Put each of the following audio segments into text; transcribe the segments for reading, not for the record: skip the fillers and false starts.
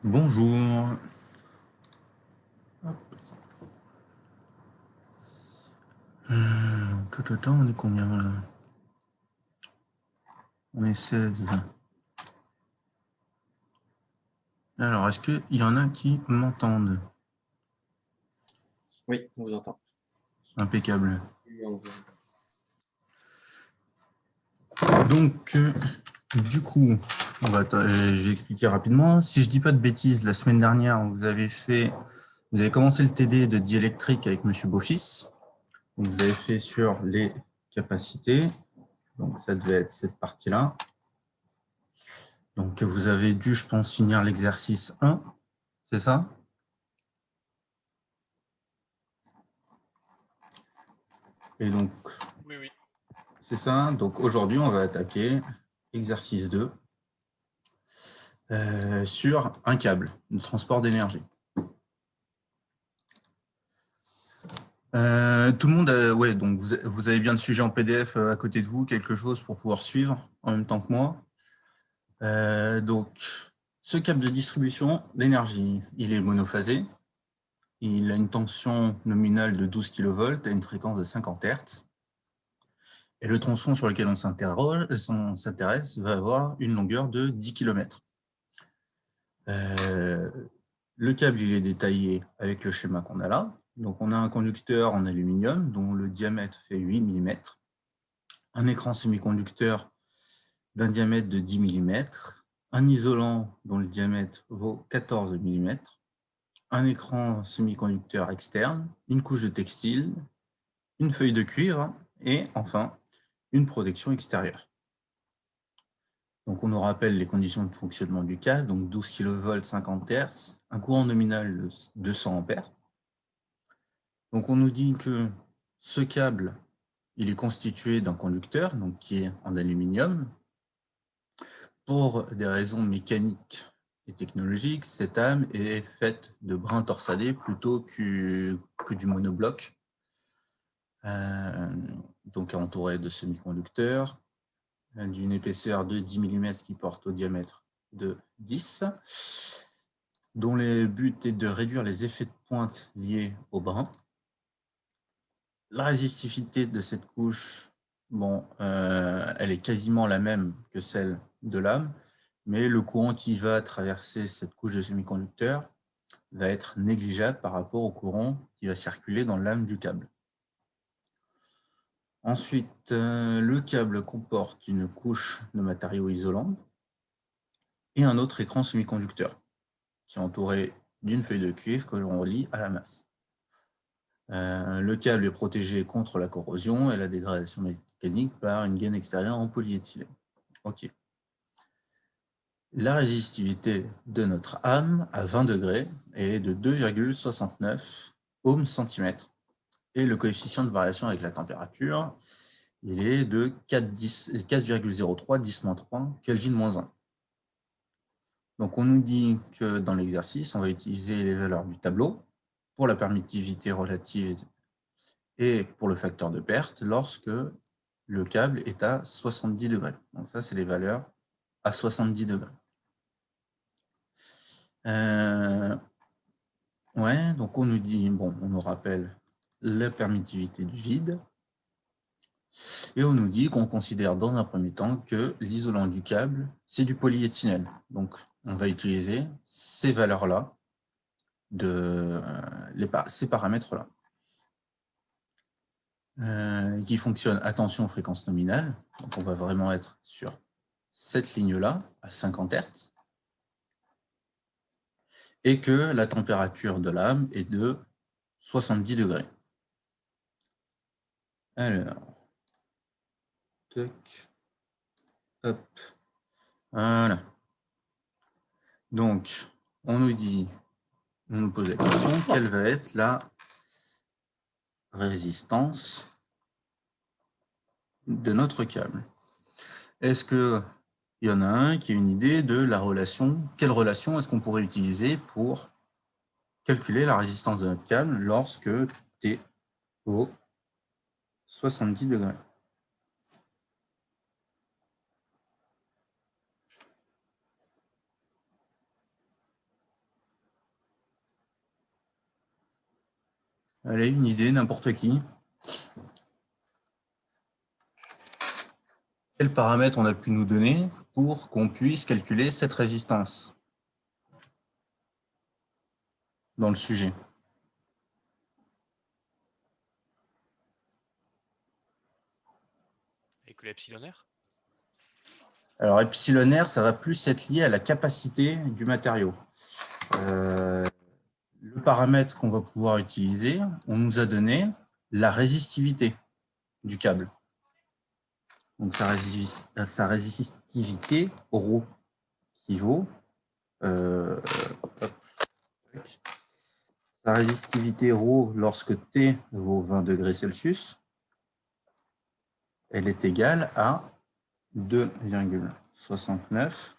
Bonjour. On est combien là? On est 16. Alors, est-ce qu'il y en a qui m'entendent? Oui, on vous entend. Impeccable. Oui, on vous entend. Donc, du coup, je vais expliquer rapidement. Si je dis pas de bêtises, la semaine dernière, vous avez commencé le TD de diélectrique avec Monsieur Beaufils. Donc, vous avez fait sur les capacités. Donc, ça devait être cette partie-là. Donc, vous avez dû, je pense, finir l'exercice 1. C'est ça? Et donc, Oui, oui. c'est ça. Donc aujourd'hui, on va attaquer exercice 2 sur un câble de transport d'énergie. Tout le monde, ouais, donc vous avez bien le sujet en PDF à côté de vous, quelque chose pour pouvoir suivre en même temps que moi. Donc, ce câble de distribution d'énergie, il est monophasé. Il a une tension nominale de 12 kV à une fréquence de 50 Hz. Et le tronçon sur lequel on s'intéresse va avoir une longueur de 10 km. Le câble, il est détaillé avec le schéma qu'on a là. Donc, on a un conducteur en aluminium dont le diamètre fait 8 mm, un écran semi-conducteur d'un diamètre de 10 mm, un isolant dont le diamètre vaut 14 mm, un écran semi-conducteur externe, une couche de textile, une feuille de cuivre et enfin une protection extérieure. Donc, on nous rappelle les conditions de fonctionnement du câble, donc 12 kV, 50 Hz, un courant nominal de 200 ampères. Donc, on nous dit que ce câble, il est constitué d'un conducteur, donc qui est en aluminium. Pour des raisons mécaniques et technologiques, cette âme est faite de brins torsadés plutôt que du monobloc. Donc, entouré de semi-conducteurs d'une épaisseur de 10 mm qui porte au diamètre de 10, dont le but est de réduire les effets de pointe liés aux brins. La résistivité de cette couche, elle est quasiment la même que celle de l'âme, mais le courant qui va traverser cette couche de semi-conducteur va être négligeable par rapport au courant qui va circuler dans l'âme du câble. Ensuite, le câble comporte une couche de matériaux isolants et un autre écran semi-conducteur qui est entouré d'une feuille de cuivre que l'on relie à la masse. Le câble est protégé contre la corrosion et la dégradation mécanique par une gaine extérieure en polyéthylène. Ok. La résistivité de notre âme à 20 degrés est de 2,69 ohms centimètre et le coefficient de variation avec la température, il est de 4,03 10-3 Kelvin-1. Donc on nous dit que dans l'exercice, on va utiliser les valeurs du tableau pour la permittivité relative et pour le facteur de perte lorsque le câble est à 70 degrés. Donc ça, c'est les valeurs à 70 degrés. Ouais, donc on nous dit, on nous rappelle la permittivité du vide. Et on nous dit qu'on considère dans un premier temps que l'isolant du câble, c'est du polyéthylène. Donc on va utiliser ces valeurs-là, ces paramètres-là. Qui fonctionne, attention, fréquence nominale. Donc on va vraiment être sur cette ligne-là, à 50 Hz. Et que la température de l'âme est de 70 degrés. Alors, toc, hop, voilà. Donc, on nous pose la question, quelle va être la résistance de notre câble? Est-ce qu'il y en a un qui a une idée de la relation? Quelle relation est-ce qu'on pourrait utiliser pour calculer la résistance de notre câble lorsque T vaut 70 degrés? Allez, une idée, n'importe qui. Quels paramètres on a pu nous donner pour qu'on puisse calculer cette résistance dans le sujet? Avec l'epsilonaire? Alors, epsilonaire, ça va plus être lié à la capacité du matériau. Le paramètre qu'on va pouvoir utiliser, on nous a donné la résistivité du câble. Donc, sa résistivité ρ qui vaut sa résistivité ρ lorsque T vaut 20 degrés Celsius, elle est égale à 2,69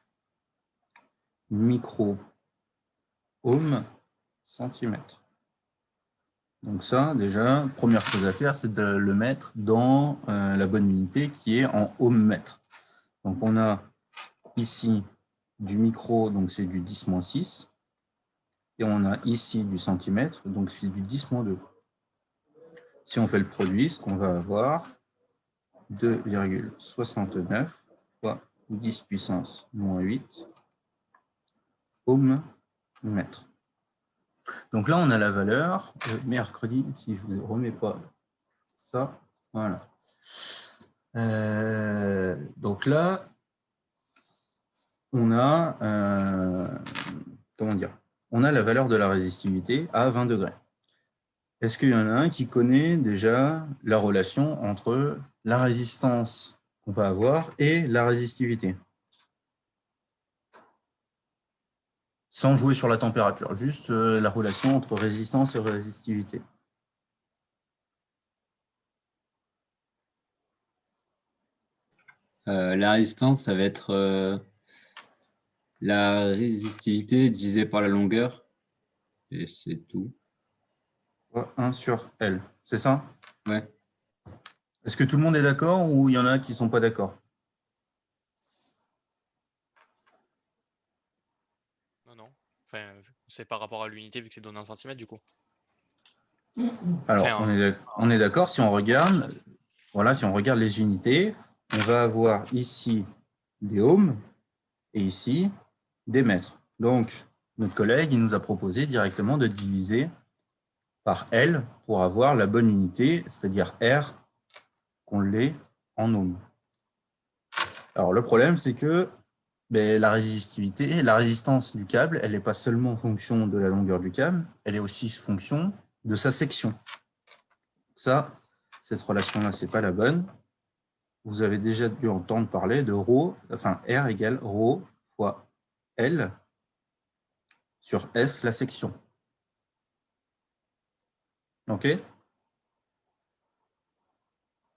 micro-ohms centimètre. Donc ça, déjà, première chose à faire, c'est de le mettre dans la bonne unité qui est en ohm-mètre. Donc on a ici du micro, donc c'est du 10-6, et on a ici du centimètre, donc c'est du 10-2. Si on fait le produit, ce qu'on va avoir, 2,69 fois 10 puissance moins 8 ohm mètre. Donc là, on a la valeur mercredi, si je ne vous remets pas ça, voilà. Donc là, on a, comment dire, on a la valeur de la résistivité à 20 degrés. Est-ce qu'il y en a un qui connaît déjà la relation entre la résistance qu'on va avoir et la résistivité? Sans jouer sur la température, juste la relation entre résistance et résistivité. La résistance, ça va être la résistivité divisée par la longueur. Et c'est tout. 1 sur L, c'est ça? Ouais. Est-ce que tout le monde est d'accord ou il y en a qui ne sont pas d'accord? Non. Enfin, c'est par rapport à l'unité vu que c'est donné en centimètres du coup. Alors, Enfin, on est d'accord, si on regarde, voilà, si on regarde les unités, on va avoir ici des ohms et ici des mètres. Donc, notre collègue, il nous a proposé directement de diviser par L pour avoir la bonne unité, c'est-à-dire R, qu'on l'ait en ohms. Alors, le problème, c'est que la résistivité, la résistance du câble, elle n'est pas seulement en fonction de la longueur du câble, elle est aussi fonction de sa section. Ça, cette relation-là, ce n'est pas la bonne. Vous avez déjà dû entendre parler de ρ, enfin R égale ρ fois L sur S, la section. OK?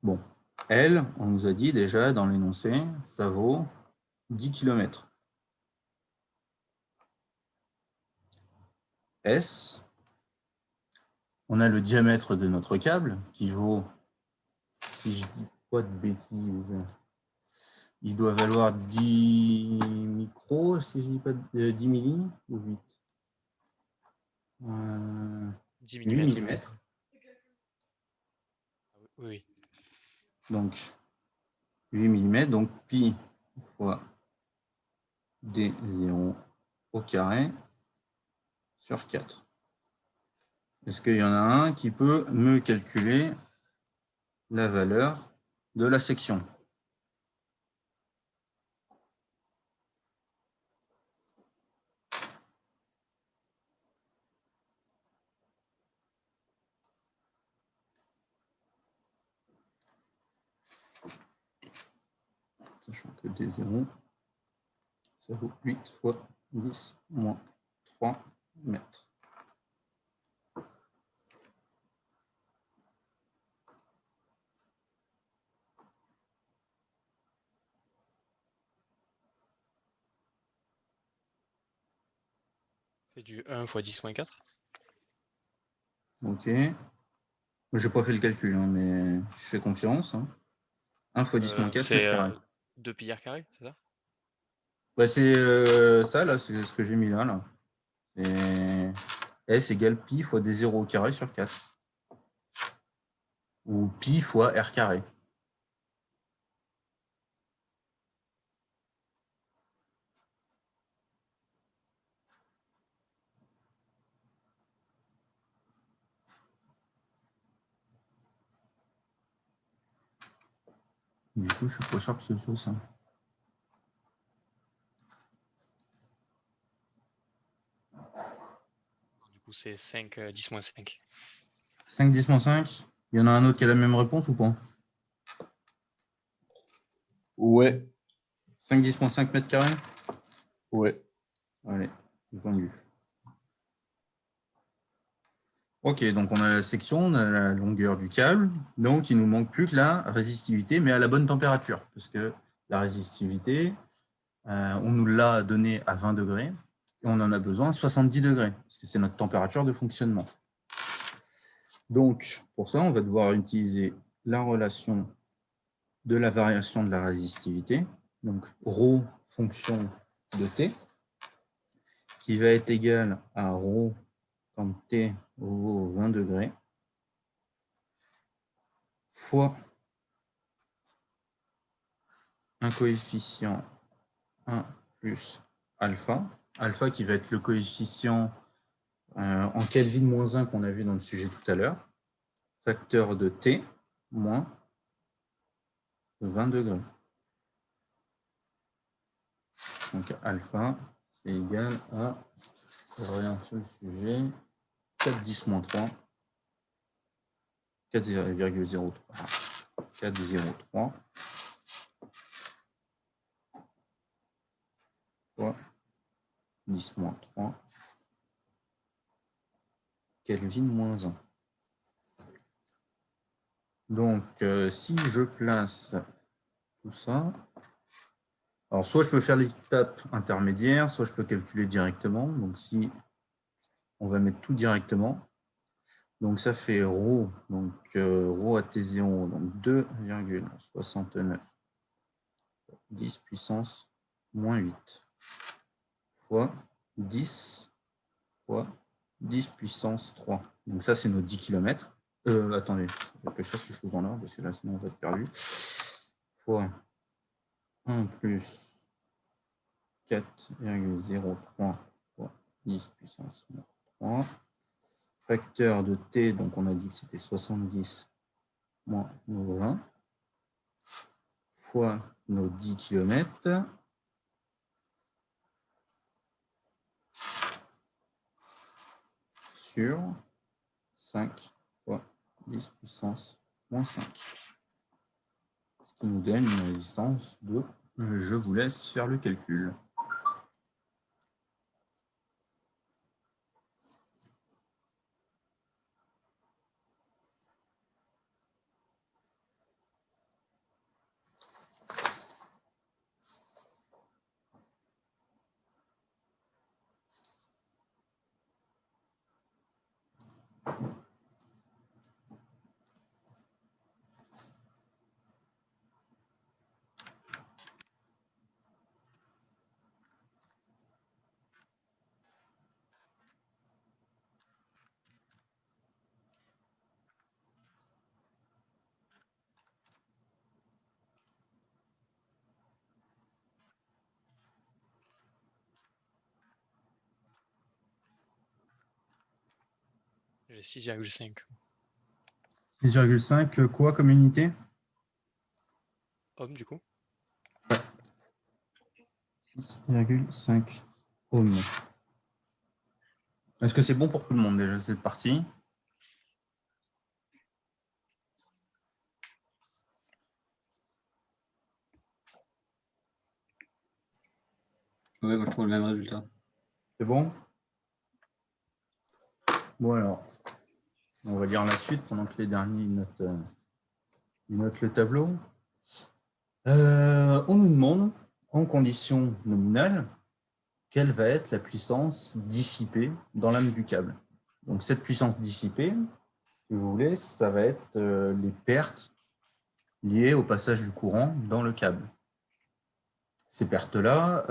Bon, L, on nous a dit déjà dans l'énoncé, ça vaut 10 km. S, on a le diamètre de notre câble qui vaut, si je ne dis pas de bêtises, il doit valoir 10 micros, si je ne dis pas de 10 milli ou 8 10 8 mm. mm. Oui. Donc, 8 mm, donc pi fois d0 au carré sur 4. Est-ce qu'il y en a un qui peut me calculer la valeur de la section? Sachant que d0, ça vaut 8 fois 10 moins 3 mètres. C'est du 1 fois 10 moins 4. OK. Je n'ai pas fait le calcul, hein, mais je fais confiance. 1 fois 10 moins 4 C'est mètres carrés. 2 pi r carré, c'est ça? Bah, c'est ça, là, c'est ce que j'ai mis là. Et S égale pi fois d0 au carré sur 4. ou pi fois r carré. Du coup, je suis pas sûr que ce soit ça. Du coup, c'est 5, 10 moins 5. 5, 10 moins 5. Il y en a un autre qui a la même réponse ou pas? Ouais. 5, 10 moins 5 mètres carrés? Ouais. Allez, entendu. Ok, donc on a la section, on a la longueur du câble, donc il ne nous manque plus que la résistivité, mais à la bonne température, parce que la résistivité, on nous l'a donnée à 20 degrés, et on en a besoin à 70 degrés, parce que c'est notre température de fonctionnement. Donc, pour ça, on va devoir utiliser la relation de la variation de la résistivité, donc ρ fonction de T, qui va être égale à ρ quand T vaut 20 degrés, fois un coefficient 1 plus alpha, alpha qui va être le coefficient en Kelvin moins 1 qu'on a vu dans le sujet tout à l'heure, facteur de T moins 20 degrés. Donc alpha, c'est égal à, rien sur le sujet, 4 10 moins 3, 4,03, 4,03 fois 10 moins 3, Kelvin moins 1. Donc, si je place tout ça, alors soit je peux faire l'étape intermédiaire, soit je peux calculer directement. Donc, si on va mettre tout directement, donc ça fait ρ, donc ρ à T0, donc 2,69 10 puissance moins 8 fois 10 fois 10 puissance 3. Donc ça, c'est nos 10 km. Attendez, il faut que je fasse les choses en ordre, parce que là, sinon, on va être perdu. Fois 1 plus 4,03 fois 10 puissance 3. Facteur de T, donc on a dit que c'était 70 moins nos 20, fois nos 10 km, sur 5 fois 10 puissance moins 5. Ce qui nous donne une résistance de, je vous laisse faire le calcul. J'ai 6,5. 6,5, quoi comme unité? Ohm, du coup. 6,5 ohms. Est-ce que c'est bon pour tout le monde déjà cette partie? Ouais, moi je trouve le même résultat. C'est bon? Bon alors, on va lire la suite pendant que les derniers notent le tableau. On nous demande, en conditions nominales, quelle va être la puissance dissipée dans l'âme du câble. Donc cette puissance dissipée, si vous voulez, ça va être les pertes liées au passage du courant dans le câble. Ces pertes-là,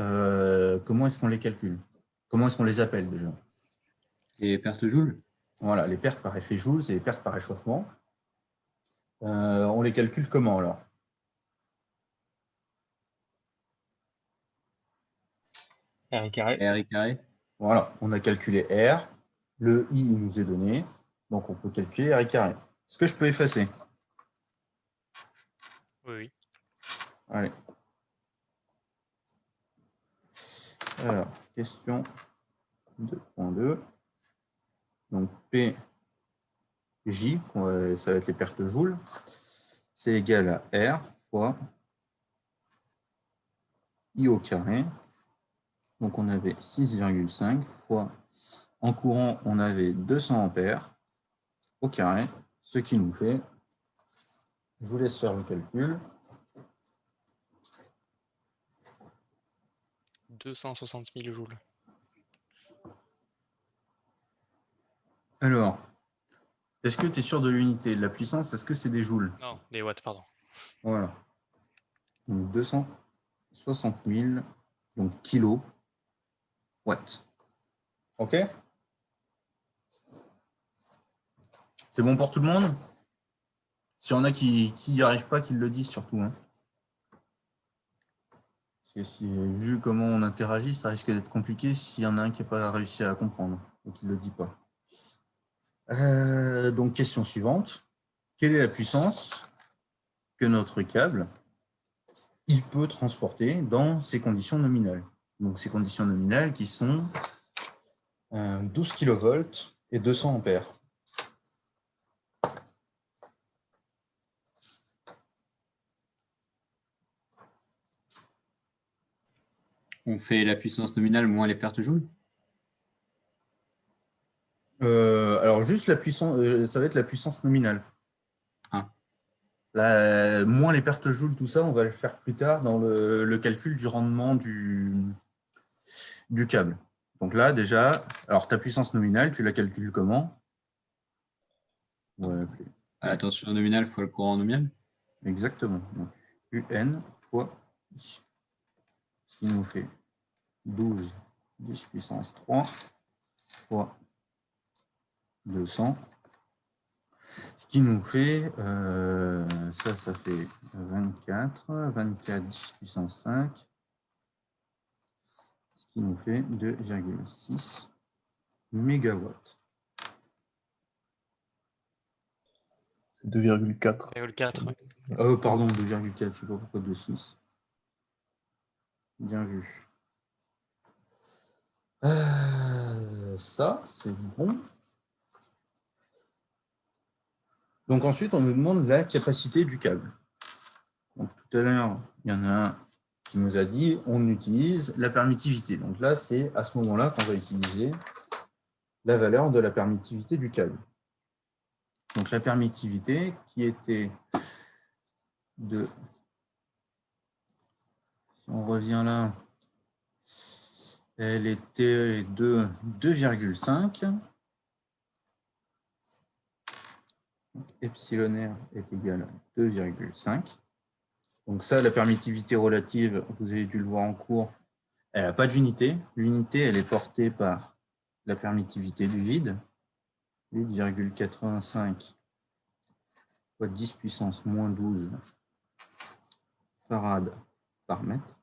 comment est-ce qu'on les calcule? Comment est-ce qu'on les appelle déjà? Et pertes joules? Voilà, les pertes par effet Joule, c'est les pertes par échauffement. On les calcule comment alors? R carré. R carré. Voilà, on a calculé R, le I il nous est donné, donc on peut calculer R carré. Est-ce que je peux effacer? Oui, oui. Allez. Alors, question 2.2. Donc P, J, ça va être les pertes joules, c'est égal à R fois I au carré. Donc on avait 6,5 fois, en courant, on avait 200 ampères au carré, ce qui nous fait, je vous laisse faire le calcul, 260 000 joules. Alors, est-ce que tu es sûr de l'unité? De la puissance, est-ce que c'est des joules? Non, des watts, pardon. Voilà. Donc 260 000, donc kilos, watts. OK? C'est bon pour tout le monde? S'il y en a qui n'y arrivent pas, qu'ils le disent surtout. Hein. Parce que vu comment on interagit, ça risque d'être compliqué s'il y en a un qui n'a pas réussi à comprendre ou qui ne le dit pas. Donc, question suivante. Quelle est la puissance que notre câble il peut transporter dans ces conditions nominales? Donc, ces conditions nominales qui sont 12 kV et 200 ampères. On fait la puissance nominale moins les pertes joules. Alors, juste la puissance, ça va être la puissance nominale. Ah. Là, moins les pertes joules, tout ça, on va le faire plus tard dans le calcul du rendement du câble. Donc là, déjà, alors ta puissance nominale, tu la calcules comment? Ouais, À la tension nominale fois le courant nominal. exactement. Donc, UN fois I. Ce qui nous fait 12 10 puissance 3 fois 200. Ce qui nous fait, ça fait 24 10 puissance 5. Ce qui nous fait 2,6 mégawatts. C'est 2,4. 2,4, ouais. Pardon, 2,4, je ne sais pas pourquoi 2,6. Bien vu. Ça, c'est bon. Donc ensuite, on nous demande la capacité du câble. Donc tout à l'heure, il y en a un qui nous a dit on utilise la permittivité. Donc là, c'est à ce moment-là qu'on va utiliser la valeur de la permittivité du câble. Donc la permittivité qui était de, si on revient là, elle était de 2,5. Epsilon R est égal à 2,5. Donc ça, la permittivité relative, vous avez dû le voir en cours, elle n'a pas d'unité. L'unité, elle est portée par la permittivité du vide, 8,85 fois 10 puissance moins 12 farad par mètre.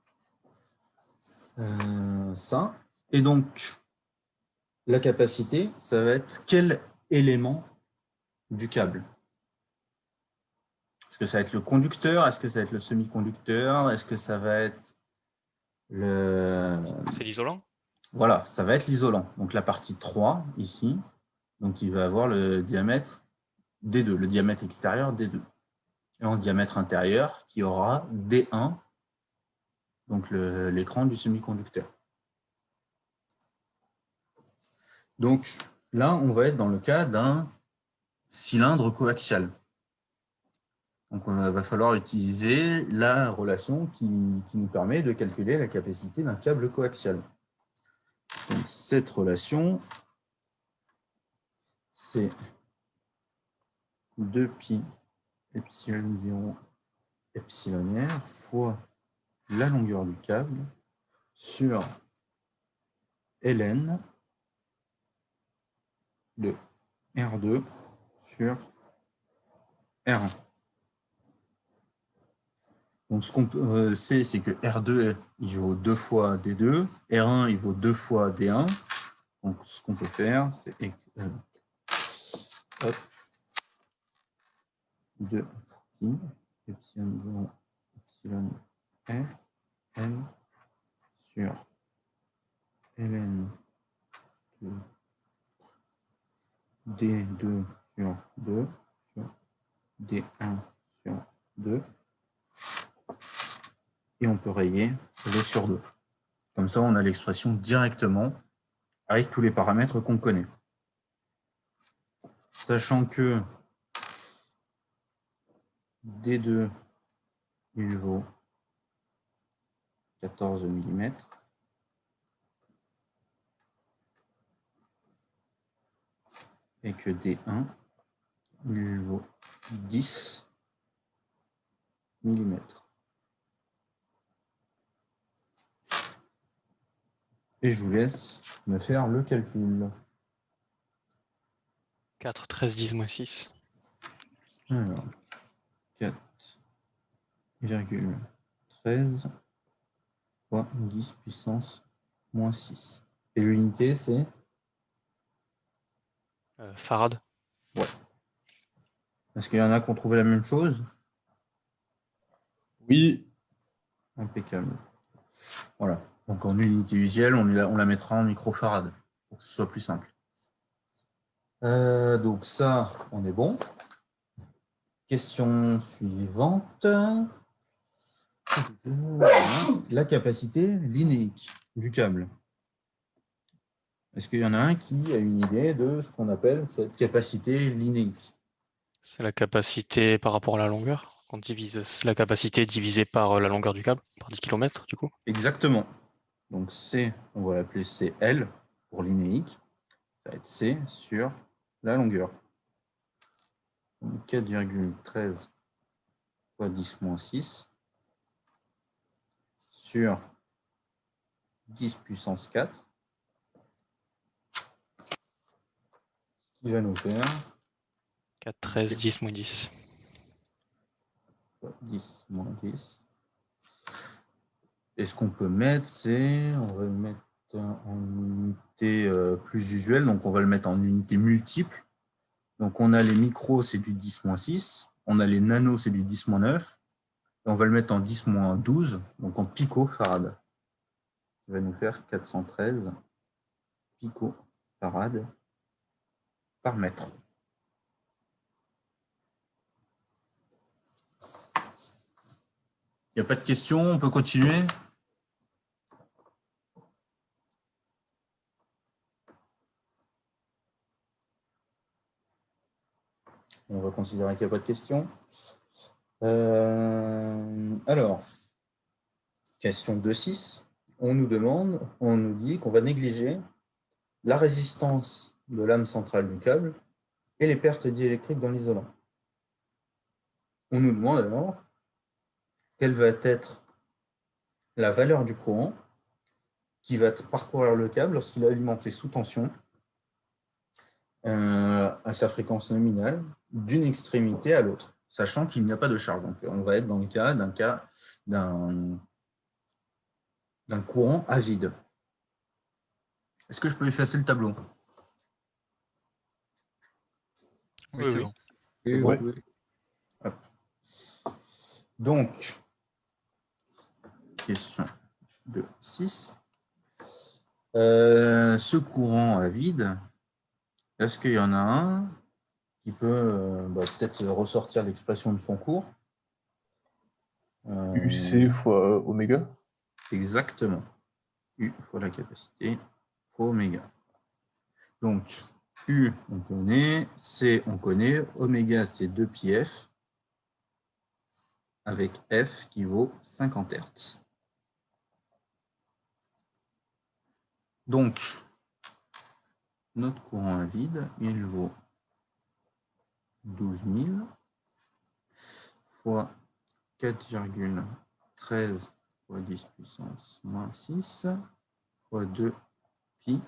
Ça. Et donc, la capacité, ça va être quel élément du câble? Est-ce que ça va être le conducteur? Est-ce que ça va être le semi-conducteur? Est-ce que ça va être le... C'est l'isolant? Voilà, ça va être l'isolant. Donc la partie 3, ici, donc il va avoir le diamètre D2, le diamètre extérieur D2. Et en diamètre intérieur, qui aura D1, donc l'écran du semi-conducteur. Donc là, on va être dans le cas d'un cylindre coaxial. Donc, il va falloir utiliser la relation qui nous permet de calculer la capacité d'un câble coaxial. Donc, cette relation, c'est 2pi epsilon 0 epsilon r fois la longueur du câble sur ln de R2 sur R1. Donc, ce qu'on sait, c'est que R2, il vaut 2 fois D2, R1, il vaut 2 fois D1. Donc, ce qu'on peut faire, c'est hop, 2 pi, epsilon 0, epsilon R, N sur ln de D2 sur 2 sur D1 sur 2. Et on peut rayer le sur 2. Comme ça, on a l'expression directement avec tous les paramètres qu'on connaît. Sachant que D2, il vaut 14 mm. Et que D1, il vaut 10 mm. Et je vous laisse me faire le calcul. 4, 13, 10 moins 6. Alors, 4,13 fois 10 puissance moins 6. Et l'unité, c'est Farad. Ouais. Est-ce qu'il y en a qui ont trouvé la même chose? Oui. Impeccable. Voilà. Donc en unité usuelle, on la mettra en microfarad pour que ce soit plus simple. Donc ça, on est bon. Question suivante. La capacité linéique du câble. Est-ce qu'il y en a un qui a une idée de ce qu'on appelle cette capacité linéique? C'est la capacité par rapport à la longueur. On divise la capacité divisée par la longueur du câble, par 10 km du coup. Exactement. Donc C, on va l'appeler CL pour linéique. Ça va être C sur la longueur. 4,13 fois 10 moins 6 sur 10 puissance 4. Ce qui va nous faire 4, 13, 10 moins 10. 10 moins 10. Et ce qu'on peut mettre, c'est, on va le mettre en unité plus usuelle, donc on va le mettre en unité multiple. Donc on a les micros, c'est du 10 moins 6. On a les nanos, c'est du 10 moins 9. Et on va le mettre en 10 moins 12, donc en picofarad. Ça va nous faire 413 picofarad par mètre. Il n'y a pas de questions, on peut continuer. On va considérer qu'il n'y a pas de questions. Alors, question 2.6. On nous dit qu'on va négliger la résistance de l'âme centrale du câble et les pertes diélectriques dans l'isolant. On nous demande alors quelle va être la valeur du courant qui va parcourir le câble lorsqu'il est alimenté sous tension à sa fréquence nominale d'une extrémité à l'autre, sachant qu'il n'y a pas de charge. Donc, on va être dans le cas d'un courant à vide. Est-ce que je peux effacer le tableau? Oui, c'est bon. C'est bon. Oui. Donc, question 2.6. Ce courant à vide, est-ce qu'il y en a un qui peut peut-être ressortir l'expression de son cours? UC fois oméga. Exactement. U fois la capacité fois oméga. Donc, U, on connaît, C, on connaît, oméga, c'est 2πf, avec F qui vaut 50 Hz. Donc, notre courant à vide, il vaut 12 000 fois 4,13 fois 10 puissance moins 6 fois 2 pi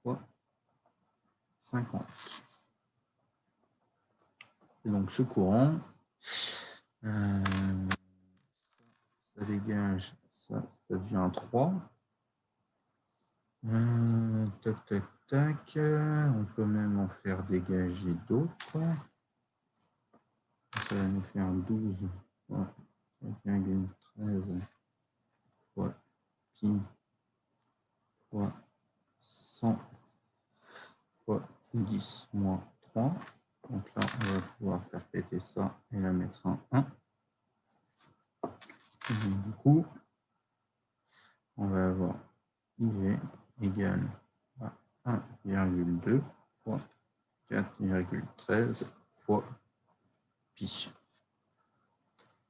fois 50. Et donc ce courant, Ça dégage, ça devient 3. Tac, tac, tac. On peut même en faire dégager d'autres. Ça va nous faire 12 fois 4,13 fois pi fois 100 fois 10 moins 3. Donc là, on va pouvoir faire péter ça et la mettre en 1. Et donc, du coup, on va avoir IV égale à 1,2 fois 4,13 fois pi.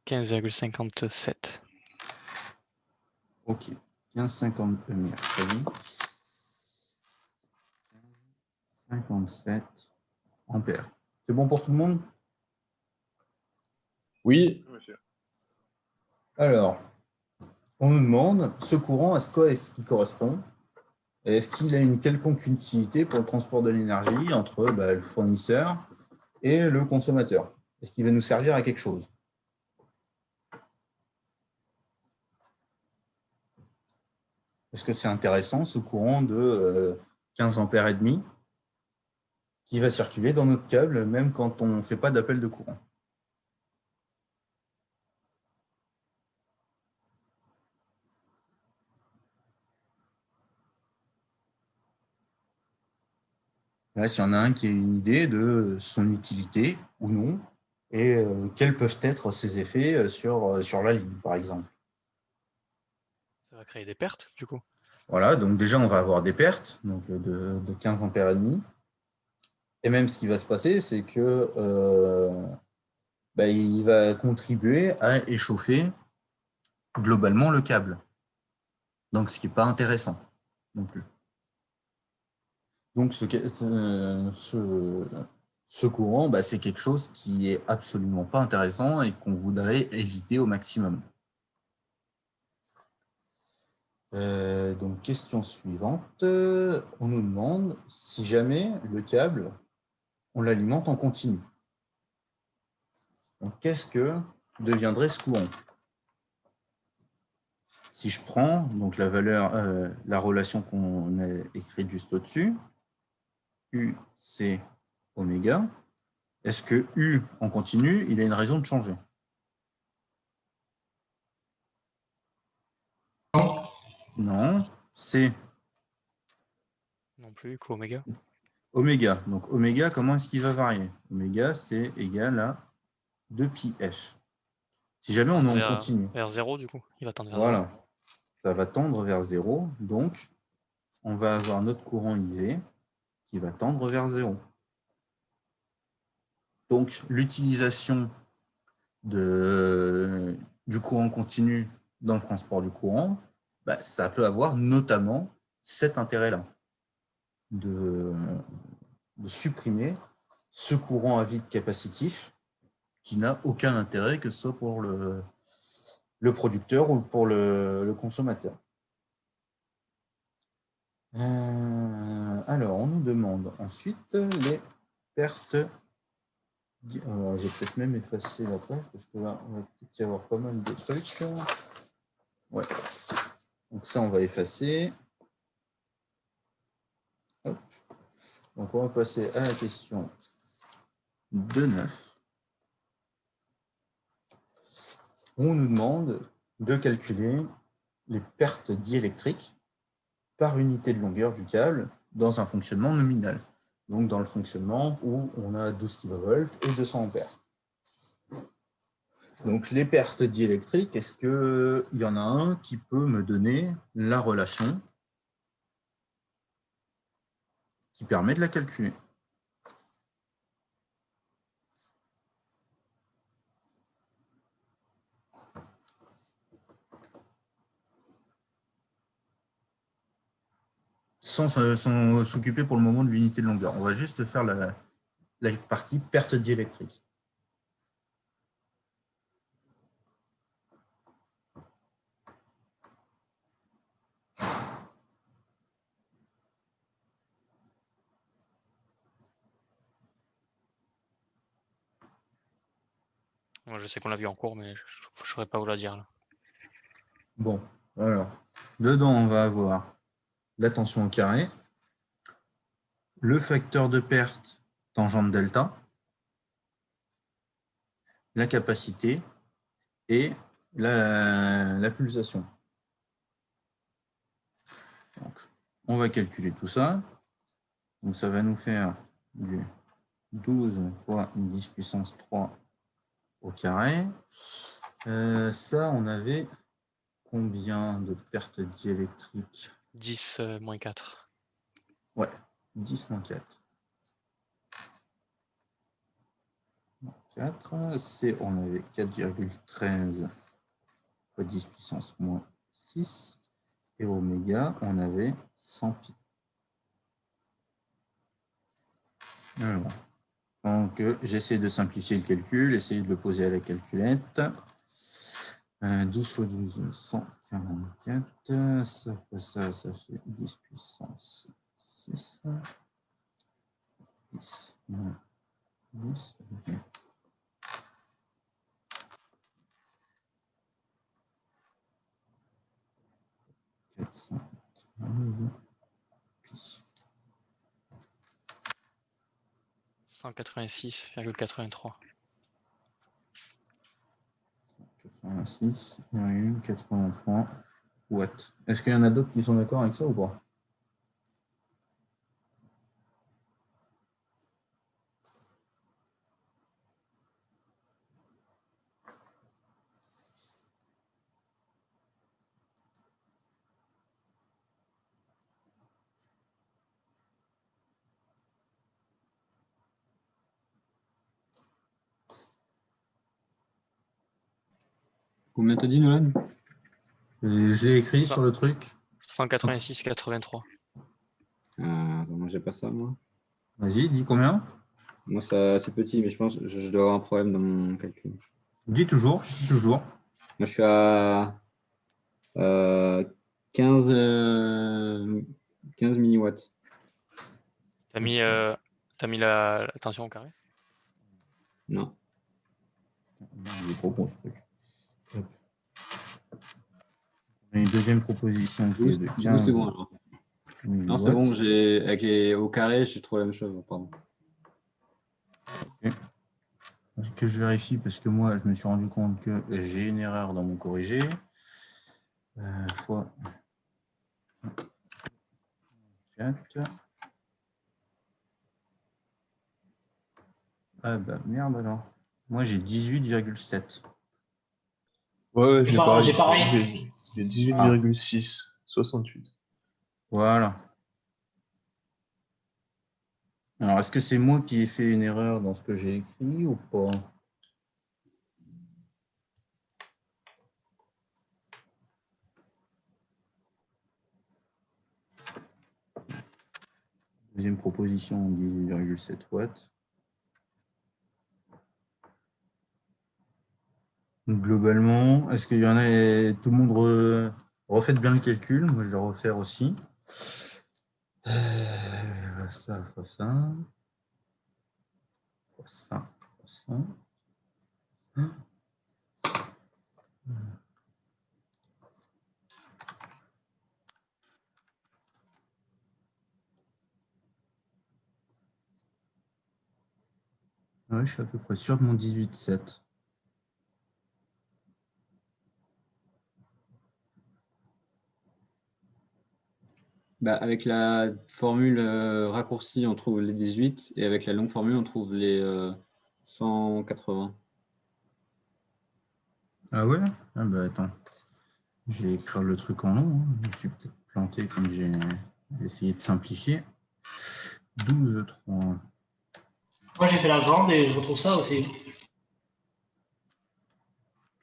15,57. Ok, 15,50 mercredi. 57 ampères. C'est bon pour tout le monde? Oui. Alors, on nous demande, ce courant, à quoi est-ce qu'il correspond? Et est-ce qu'il a une quelconque utilité pour le transport de l'énergie entre le fournisseur et le consommateur? Est-ce qu'il va nous servir à quelque chose? Est-ce que c'est intéressant, ce courant de 15 ampères et demi qui va circuler dans notre câble, même quand on ne fait pas d'appel de courant? Là, s'il y en a un qui a une idée de son utilité ou non, et quels peuvent être ses effets sur la ligne, par exemple. Ça va créer des pertes, du coup. Voilà, donc déjà, on va avoir des pertes donc de 15 ampères et demi. Et même, ce qui va se passer, c'est que il va contribuer à échauffer globalement le câble. Donc, ce qui n'est pas intéressant non plus. Donc, ce courant, c'est quelque chose qui est absolument pas intéressant et qu'on voudrait éviter au maximum. Donc, question suivante. On nous demande si jamais le câble, on l'alimente en continu. Donc, qu'est-ce que deviendrait ce courant? Si je prends donc la valeur, la relation qu'on a écrite juste au-dessus, U, c'est oméga, est-ce que U en continu, il a une raison de changer? Non. C, Non plus, qu'oméga. oméga. Donc oméga, comment est-ce qu'il va varier? Oméga, c'est égal à 2πf. Si jamais on est en continu. Vers 0, du coup. Il va tendre vers 0. Voilà. Ça va tendre vers 0. Donc, on va avoir notre courant IV qui va tendre vers 0. Donc, l'utilisation du courant continu dans le transport du courant, ça peut avoir notamment cet intérêt-là, de supprimer ce courant à vide capacitif qui n'a aucun intérêt, que ce soit pour le producteur ou pour le consommateur. Alors, on nous demande ensuite les pertes. Alors, j'ai peut-être même effacé la page parce que là, on va peut-être y avoir pas mal de trucs. Ouais. Donc ça, on va effacer. Hop. Donc, on va passer à la question de 9. On nous demande de calculer les pertes diélectriques par unité de longueur du câble dans un fonctionnement nominal. Donc, dans le fonctionnement où on a 12 kV et 200 ampères. Donc, les pertes diélectriques, est-ce qu'il y en a un qui peut me donner la relation qui permet de la calculer? Sans s'occuper pour le moment de l'unité de longueur. On va juste faire la partie perte diélectrique. Moi, je sais qu'on l'a vu en cours, mais je ne saurais pas où la dire là. Bon, alors, dedans, on va avoir la tension au carré, le facteur de perte tangente delta, la capacité et la pulsation. Donc, on va calculer tout ça. Donc, ça va nous faire du 12 fois 10 puissance 3 au carré. Ça, on avait combien de pertes diélectriques? 10 moins 4. Ouais, 10 moins 4. 4, on avait 4,13 fois 10 puissance moins 6. Et oméga, on avait 100 pi. Alors, donc, j'essaie de simplifier le calcul, essayer de le poser à la calculette. 12 fois 12, 144. Ça fait ça, ça fait 10 puissance 6. 10 moins 10. Okay. 415 pi. 186,83. 86,83 watts. Est-ce qu'il y en a d'autres qui sont d'accord avec ça ou pas? Combien t'as dit, Nolan? Je l'ai écrit sur le truc. 186,83. Moi, j'ai pas ça, moi. Vas-y, dis combien? Moi, c'est petit, mais je pense que je dois avoir un problème dans mon calcul. Dis toujours, dis toujours. Moi, je suis à 15 milliwatts. T'as mis la tension au carré? Non. Il est trop con ce truc. Hop. On a une deuxième proposition qui est de 12 15 secondes alors. Non, c'est bon, avec les au carré, j'ai trouvé la même chose. Pardon. Okay. Que je vérifie parce que moi, je me suis rendu compte que j'ai une erreur dans mon corrigé. Fois 4. Ah bah merde alors. Moi, j'ai 18,7. Ouais, j'ai pareil. J'ai pareil. J'ai 18,6, 68. Voilà. Alors, est-ce que c'est moi qui ai fait une erreur dans ce que j'ai écrit ou pas? Deuxième proposition, 18,7 watts. Donc, globalement, est-ce qu'il y en a, tout le monde refait bien le calcul? Moi, je vais le refaire aussi. Ça, fois ça. Fois ça, fois ça. Ouais, je suis à peu près sûr de mon 18,7. Bah, avec la formule raccourcie, on trouve les 18 et avec la longue formule, on trouve les 180. Ah ouais? Ah bah attends. Je vais écrire le truc en long. Je me suis peut-être planté comme j'ai essayé de simplifier. 12,3. Moi, j'ai fait la grande et je retrouve ça aussi.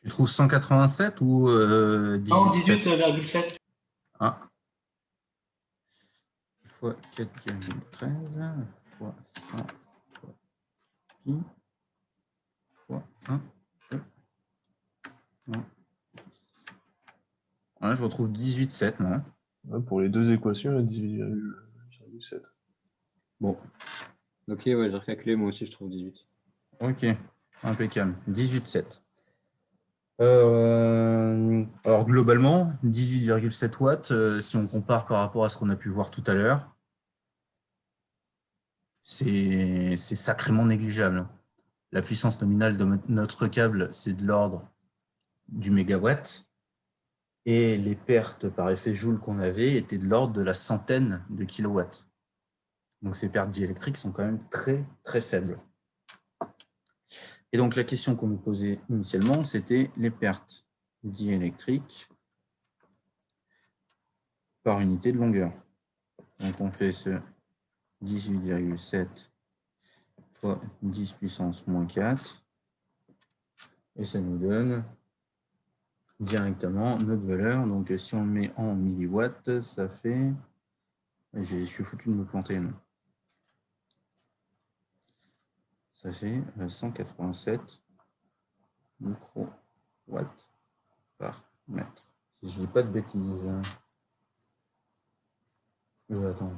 Tu trouves 187 ou Non, 18,7? 18,7. Ah. Fois 4,13 fois 100 fois pi fois 1. Ouais, je retrouve 18,7, non? Ouais, pour les deux équations, il y a 18,7. Bon, Ok, ouais, j'ai recalculé, moi aussi, je trouve 18. ok, impeccable. 18,7. Alors globalement, 18,7 watts, si on compare par rapport à ce qu'on a pu voir tout à l'heure, c'est sacrément négligeable. La puissance nominale de notre câble, c'est de l'ordre du mégawatt. Et les pertes par effet Joule qu'on avait étaient de l'ordre de la centaine de kilowatts. Donc ces pertes diélectriques sont quand même très, très faibles. Et donc la question qu'on nous posait initialement, c'était les pertes diélectriques par unité de longueur. Donc on fait ce 18,7 fois 10 puissance moins 4. Et ça nous donne directement notre valeur. Donc si on le met en milliwatts, ça fait... Je suis foutu de me planter. Non. Ça fait 187 microwatts par mètre. Si je ne dis pas de bêtises. Attends.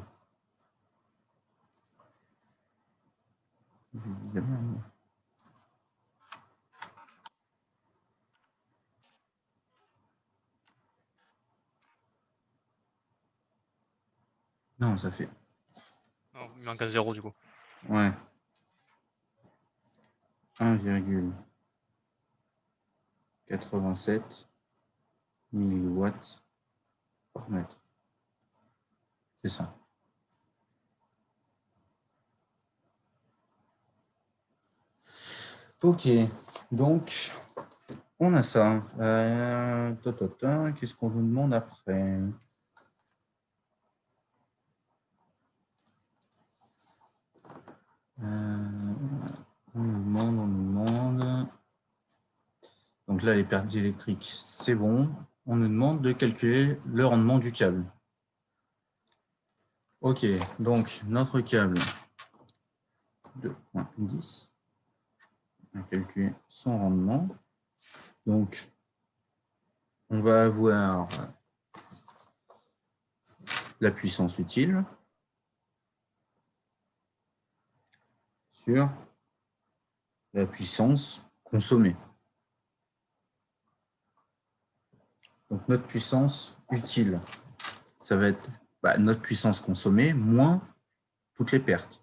Non, ça fait... Non, il manque à 0 du coup. Ouais. 1,87 milliwatts par mètre. C'est ça. Ok, donc on a ça. Qu'est-ce qu'on nous demande après? On nous demande. Donc là, les pertes électriques, c'est bon. On nous demande de calculer le rendement du câble. Ok, donc notre câble 2.10. On va calculer son rendement. Donc, on va avoir la puissance utile sur la puissance consommée. Donc, notre puissance utile, ça va être notre puissance consommée moins toutes les pertes.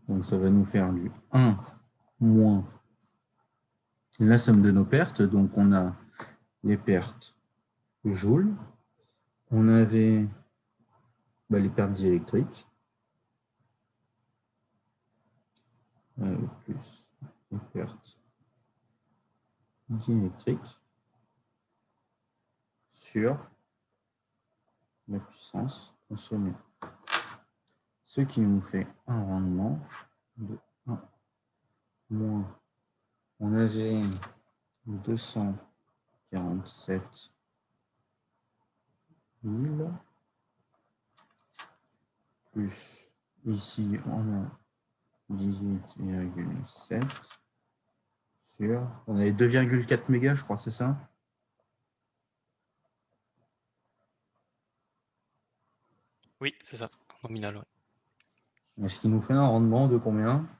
Donc, ça va nous faire du 1 moins la somme de nos pertes. Donc, on a les pertes joules. On avait les pertes diélectriques. Plus les pertes diélectriques sur la puissance consommée. Ce qui nous fait un rendement de 1 moins. On avait 247 000 plus ici on a 18,7 sur... On avait 2,4 mégas, je crois, c'est ça? Oui, c'est ça, nominal. Ouais. Ce qui nous fait un rendement de combien? —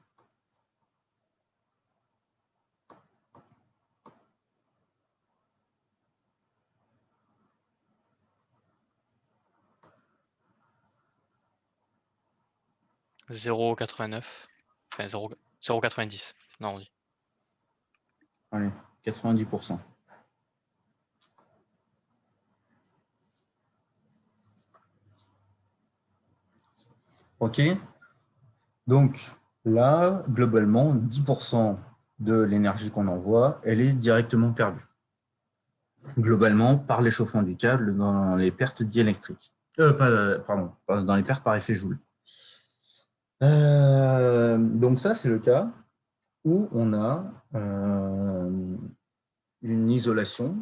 0,89. Enfin 0,90. Non, on dit. Allez, 90%. OK. Donc là, globalement, 10% de l'énergie qu'on envoie, elle est directement perdue. Globalement, par l'échauffement du câble dans les pertes diélectriques. Dans les pertes par effet Joule. Donc ça, c'est le cas où on a une isolation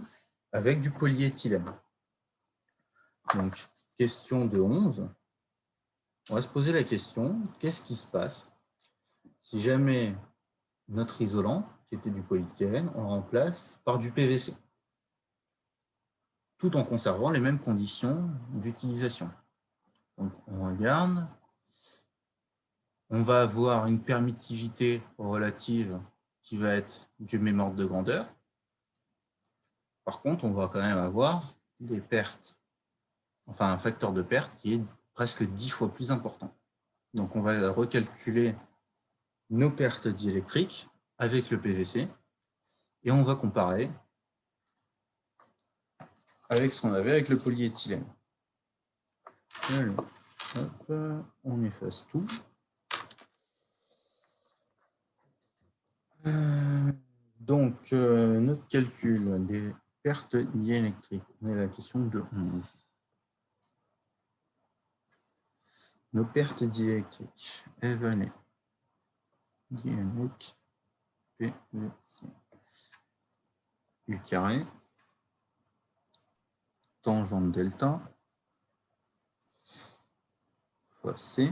avec du polyéthylène. Donc, question de 11. On va se poser la question, qu'est-ce qui se passe si jamais notre isolant, qui était du polyéthylène, on le remplace par du PVC? tout en conservant les mêmes conditions d'utilisation. Donc, on regarde. On va avoir une permittivité relative qui va être du même ordre de grandeur. Par contre, on va quand même avoir des pertes, enfin un facteur de perte qui est presque 10 fois plus important. Donc, on va recalculer nos pertes diélectriques avec le PVC et on va comparer avec ce qu'on avait avec le polyéthylène. Allez, hop, on efface tout. Donc, notre calcul des pertes diélectriques, on est à la question de 11. Nos pertes diélectriques, elles venaient diélectrique PVC U carré, tangente delta, fois C,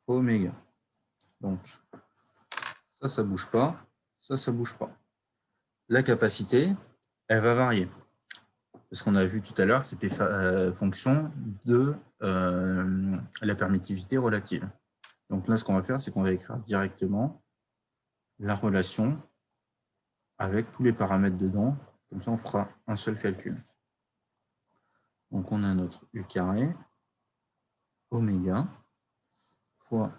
fois oméga. Donc, ça ne bouge pas, ça ne bouge pas. La capacité, elle va varier. Parce qu'on a vu tout à l'heure que c'était fonction de la permittivité relative. Donc là, ce qu'on va faire, c'est qu'on va écrire directement la relation avec tous les paramètres dedans. Comme ça, on fera un seul calcul. Donc on a notre U carré, oméga, fois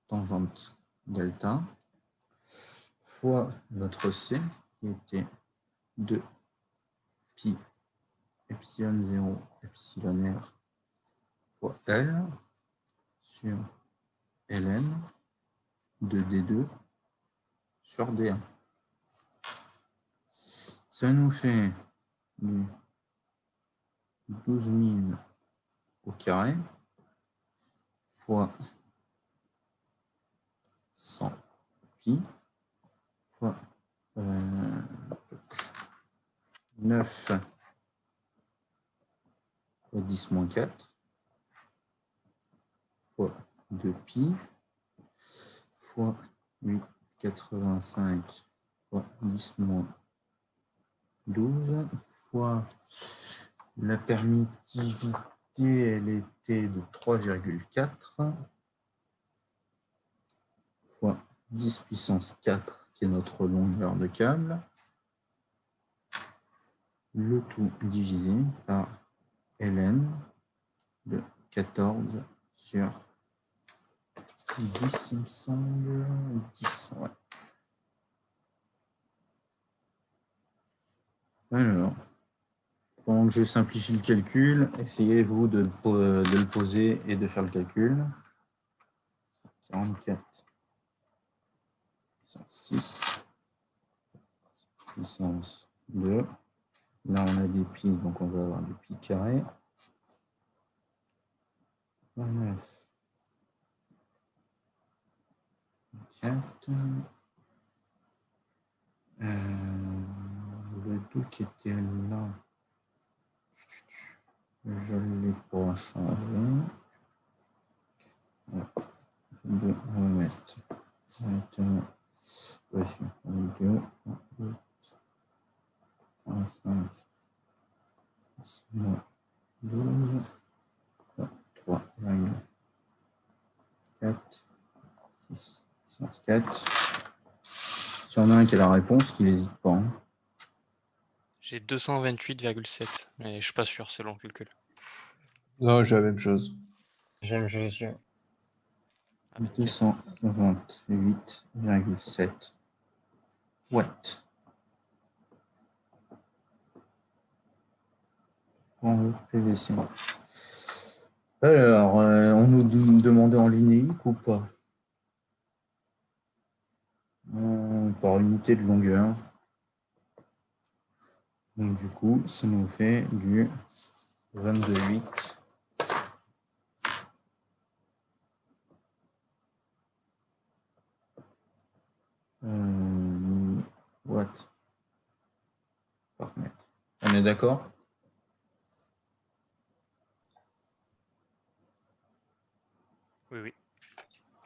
tangente delta, fois notre C, qui était 2 pi epsilon 0 epsilon r fois L sur ln de D2 sur D1. Ça nous fait du 12 000 au carré fois 100 pi fois 9 fois 10 moins 4 fois 2 pi fois 8,85 fois 10 moins 12 fois la permittivité, elle était de 3,4 fois 10 puissance 4 qui est notre longueur de câble, le tout divisé par ln de 14 sur 10, il me semble, 10, ouais. Alors, pendant que je simplifie le calcul, essayez-vous de le poser et de faire le calcul. 44 puissance 6 puissance 2. Là, on a des pi, donc on va avoir du pi carré. 29. 4. Le tout qui était là, je ne l'ai pas changé. On va remettre directement aussi. 2, 8, 5, 6, 12, 3, 4, 6, 4. Si on a un qui a la réponse, qu'il n'hésite pas. Hein. J'ai 228,7, mais je ne suis pas sûr, c'est long le calcul. Non, j'ai la même chose. J'aime le jeu. 228,7 watts. Pour le PVC. Alors, on nous demandait en linéique ou pas? Par unité de longueur. Donc, du coup, ça nous fait du 22,8 watts par mètre. On est d'accord? Oui, oui.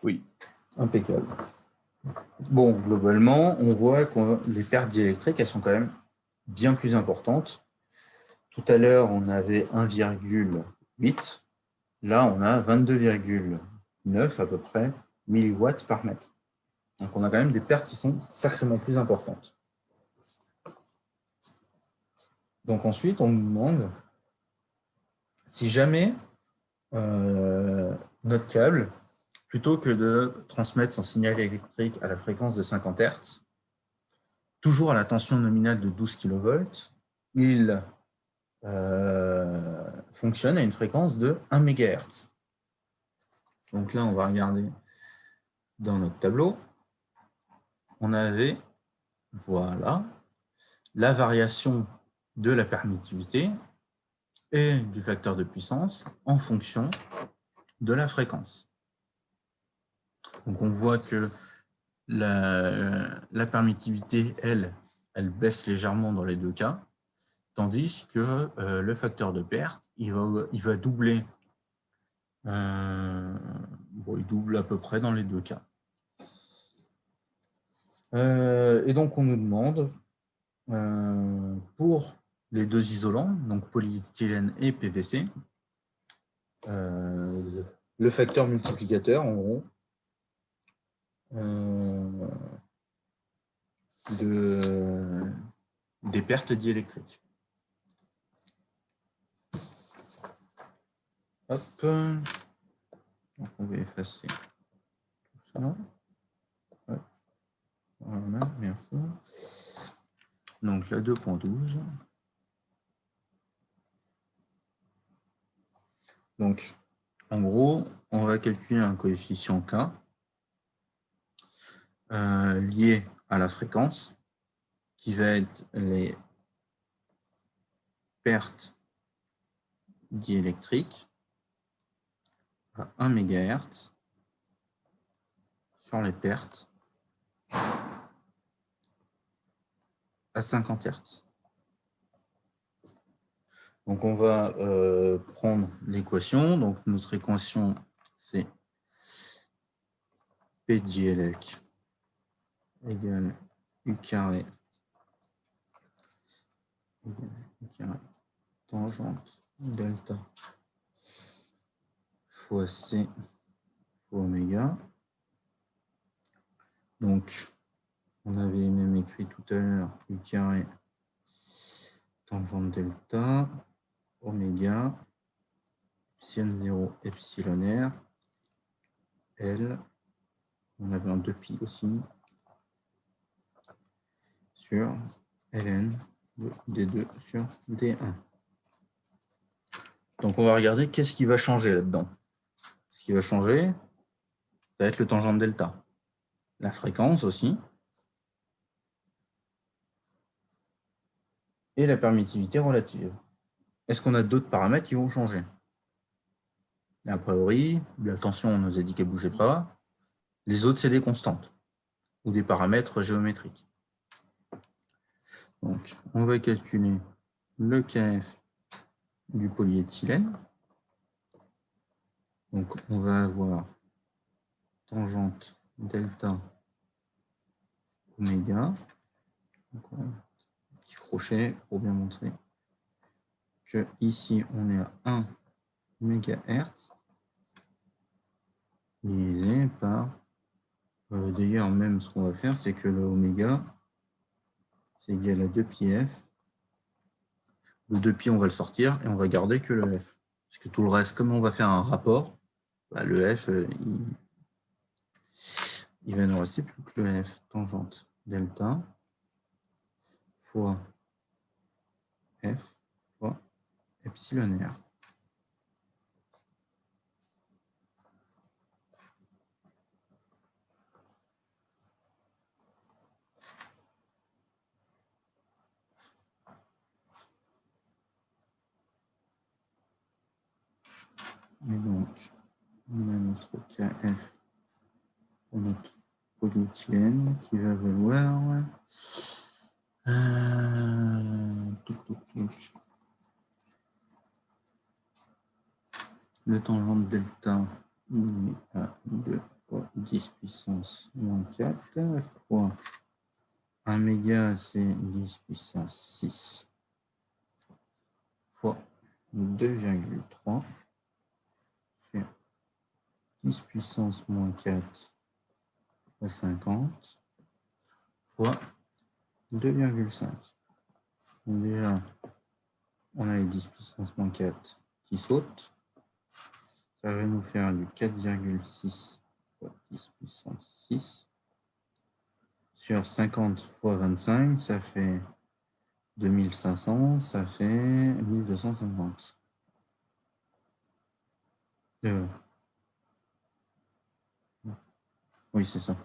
Oui. Impeccable. Bon, globalement, on voit que les pertes diélectriques, elles sont quand même bien plus importantes, Tout à l'heure, on avait 1,8. Là, on a 22,9 à peu près milliwatts par mètre. Donc, on a quand même des pertes qui sont sacrément plus importantes. Donc, ensuite, on nous demande si jamais notre câble, plutôt que de transmettre son signal électrique à la fréquence de 50 Hz, toujours à la tension nominale de 12 kV, il fonctionne à une fréquence de 1 MHz. Donc là, on va regarder dans notre tableau. On avait, voilà, la variation de la permittivité et du facteur de puissance en fonction de la fréquence. Donc on voit que la permittivité, elle baisse légèrement dans les deux cas, tandis que le facteur de perte, il va doubler. Il double à peu près dans les deux cas. Et donc, on nous demande, pour les deux isolants, donc polyéthylène et PVC, le facteur multiplicateur, en gros, des pertes diélectriques. Hop. Donc, on va effacer tout ça. Hop. Voilà, merci. Donc, la 2.12. Donc, en gros, on va calculer un coefficient K lié à la fréquence, qui va être les pertes diélectriques à 1 MHz sur les pertes à 50 Hz. Donc, on va prendre l'équation. Donc, notre équation, c'est P diélec égale U carré tangente delta fois C fois oméga. Donc, on avait même écrit tout à l'heure U carré tangente delta oméga epsilon 0 epsilon r L. On avait un 2pi aussi sur ln de D2 sur D1. Donc, on va regarder qu'est-ce qui va changer là-dedans. Ce qui va changer, ça va être le tangent delta. La fréquence aussi. Et la permittivité relative. Est-ce qu'on a d'autres paramètres qui vont changer? A priori, la tension, on nous a dit qu'elle ne bougeait pas. Les autres, c'est des constantes ou des paramètres géométriques. Donc, on va calculer le KF du polyéthylène. Donc, on va avoir tangente delta oméga. Donc, un petit crochet pour bien montrer que ici, on est à 1 MHz divisé par... D'ailleurs, même ce qu'on va faire, c'est que le oméga, c'est égal à 2πf. Le 2π, on va le sortir et on va garder que le f. Parce que tout le reste, comme on va faire un rapport, bah, le f, il va nous rester plus que le f tangente delta fois f fois epsilon r. Et donc, on a notre KF pour notre polyéthylène qui va valoir le tangente delta il est à 2 fois 10 puissance moins 4 fois 1 méga, c'est 10 puissance 6 fois 2,3 sur 10 puissance moins 4 fois 50 fois 2,5. Donc déjà, on a les 10 puissance moins 4 qui sautent. Ça va nous faire du 4,6 fois 10 puissance 6 sur 50 fois 25, ça fait 2500, ça fait 1250. Oui, c'est ça.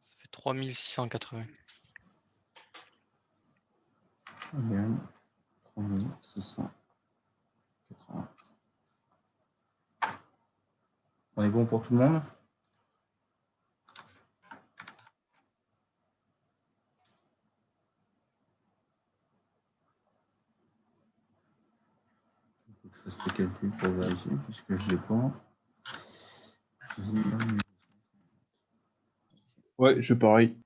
Ça fait 3680. Bien, 3680. On est bon pour tout le monde? Il faut que je fasse le calcul pour vérifier, puisque je ne l'ai pas. Ouais, je fais pareil.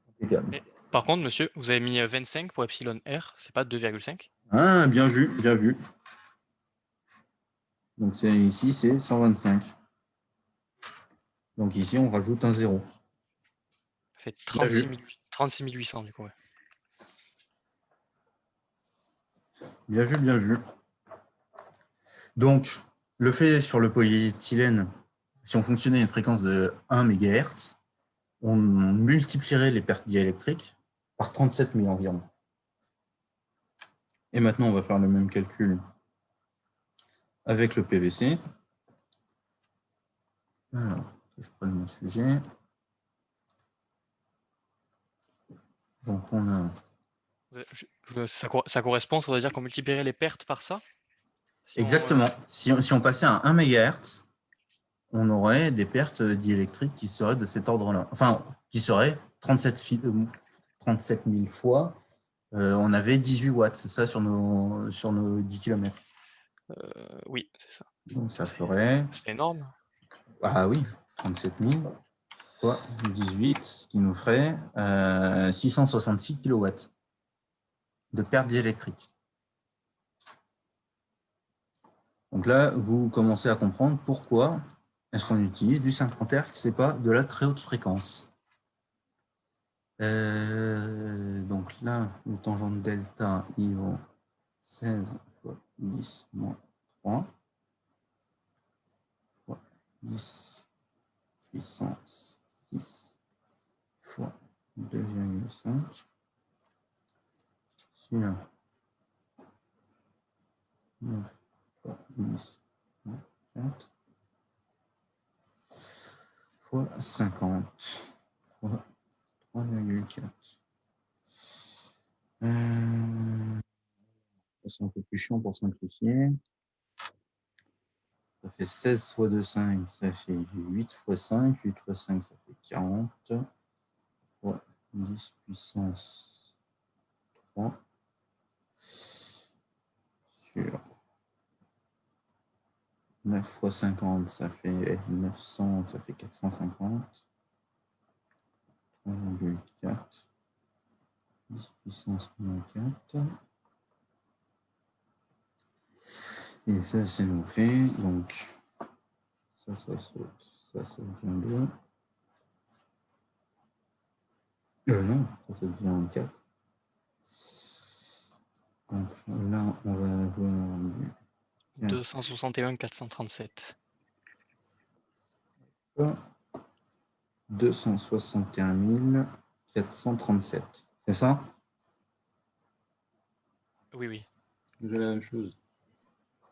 Impeccable. Par contre, monsieur, vous avez mis 25 pour epsilon R, c'est pas 2,5? Ah, bien vu, bien vu. Donc ici, c'est 125. Donc ici, on rajoute un 0. Ça fait Bien vu. 36 800 du coup. Ouais. Bien vu, bien vu. Donc, le fait sur le polyéthylène, si on fonctionnait à une fréquence de 1 MHz, on multiplierait les pertes diélectriques par 37 000 environ. Et maintenant, on va faire le même calcul avec le PVC. Alors, que je prenne mon sujet. Donc, on a... Ça correspond, ça veut dire qu'on multiplierait les pertes par ça? Exactement. Si on passait à 1 MHz, on aurait des pertes diélectriques qui seraient de cet ordre-là. Enfin, qui seraient 37 000 fois. On avait 18 watts, c'est ça, sur nos 10 km. Oui, c'est ça. Donc, ça ferait... C'est énorme. Ah oui, 37 000 fois 18, ce qui nous ferait 666 kW de perte diélectrique. Donc là, vous commencez à comprendre pourquoi est-ce qu'on utilise du 50 Hz et pas de la très haute fréquence. Donc là, le tangent delta, il vaut 16 fois 10 moins 3 fois 10 puissance 6 fois 2,5 sur 9 fois 10 moins 4 fois 50 fois 3,4. C'est un peu plus chiant pour simplifier. Ça fait 16 fois 2, 5, ça fait 8 fois 5. 8 fois 5, ça fait 40. Fois 10 puissance 3 sur 9 fois 50, ça fait 900, ça fait 450. 3,4. 10 puissance moins 4. Et ça nous fait, donc, ça saute, ça devient 2. Non, ça devient 4. Donc là, on va avoir du 261 437. 261 437. C'est ça? Oui, oui. C'est la même chose.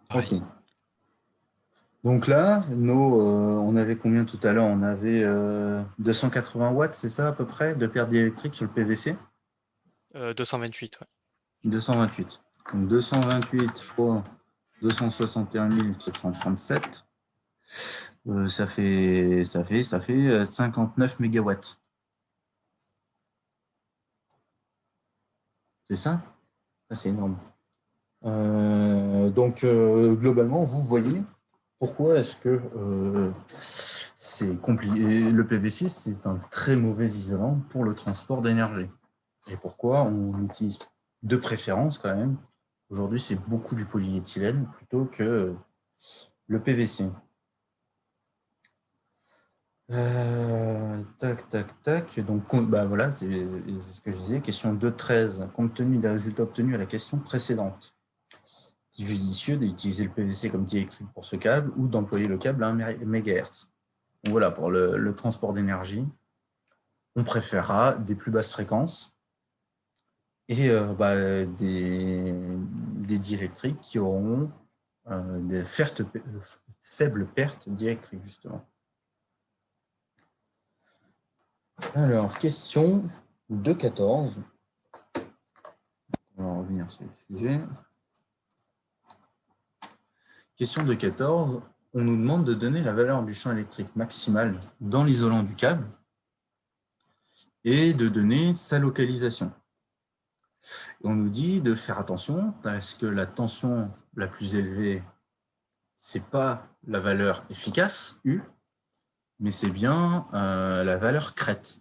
Pareil. Ok. Donc là, on avait combien tout à l'heure? On avait 280 watts, c'est ça à peu près, de perte diélectrique sur le PVC? 228, ouais. 228. Donc 228 fois 261 437, ça fait 59 mégawatts. C'est ça? Ça, c'est énorme. Donc, globalement, vous voyez pourquoi est-ce que c'est compliqué. Le PVC, c'est un très mauvais isolant pour le transport d'énergie. Et pourquoi on l'utilise de préférence quand même. Aujourd'hui, c'est beaucoup du polyéthylène plutôt que le PVC. Tac, tac, tac. Donc, voilà, c'est ce que je disais. Question 2.13. Compte tenu des résultats obtenus à la question précédente, est-il judicieux d'utiliser le PVC comme diélectrique pour ce câble ou d'employer le câble à 1 MHz? Donc voilà, pour le transport d'énergie, on préférera des plus basses fréquences et des diélectriques qui auront des faibles pertes diélectriques, justement. Alors, question 2.14. On va revenir sur le sujet. Question 2.14. On nous demande de donner la valeur du champ électrique maximal dans l'isolant du câble et de donner sa localisation. Et on nous dit de faire attention parce que la tension la plus élevée, ce n'est pas la valeur efficace, U, mais c'est bien la valeur crête.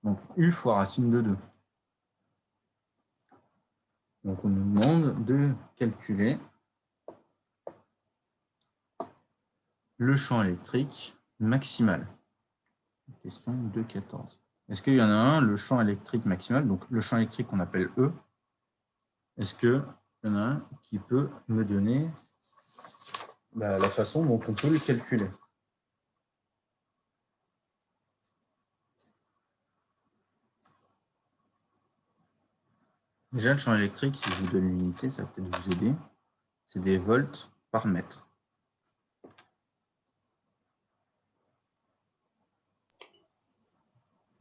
Donc U fois racine de 2. Donc on nous demande de calculer le champ électrique maximal. Question 2.14. Est-ce qu'il y en a un, le champ électrique maximal, donc le champ électrique qu'on appelle E, est-ce qu'il y en a un qui peut me donner la façon dont on peut le calculer? Déjà, le champ électrique, si je vous donne l'unité, ça va peut-être vous aider. C'est des volts par mètre.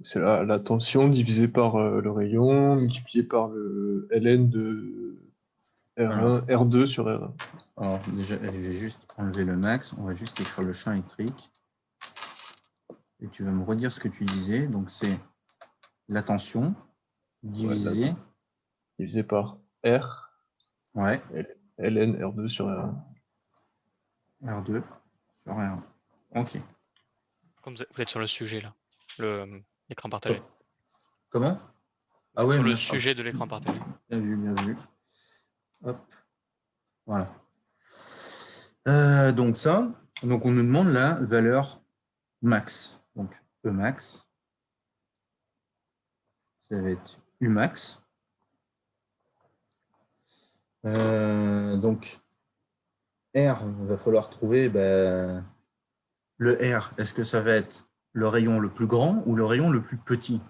C'est la tension divisée par le rayon, multiplié par le ln de R1, R2 sur R1. Alors, déjà, je vais juste enlever le max. On va juste écrire le champ électrique. Et tu vas me redire ce que tu disais. Donc, c'est la tension divisée. Divisé par R. Ouais. ln R2 sur R1. R2 sur R1. OK. Comme vous êtes sur le sujet, là, l'écran partagé. Comment? Ah ouais, sur le sujet de l'écran partagé. Bien vu, bien vu. Hop. Voilà. Donc ça, donc on nous demande la valeur max. Donc E max, ça va être U max. Donc R, il va falloir trouver le R. Est-ce que ça va être le rayon le plus grand ou le rayon le plus petit?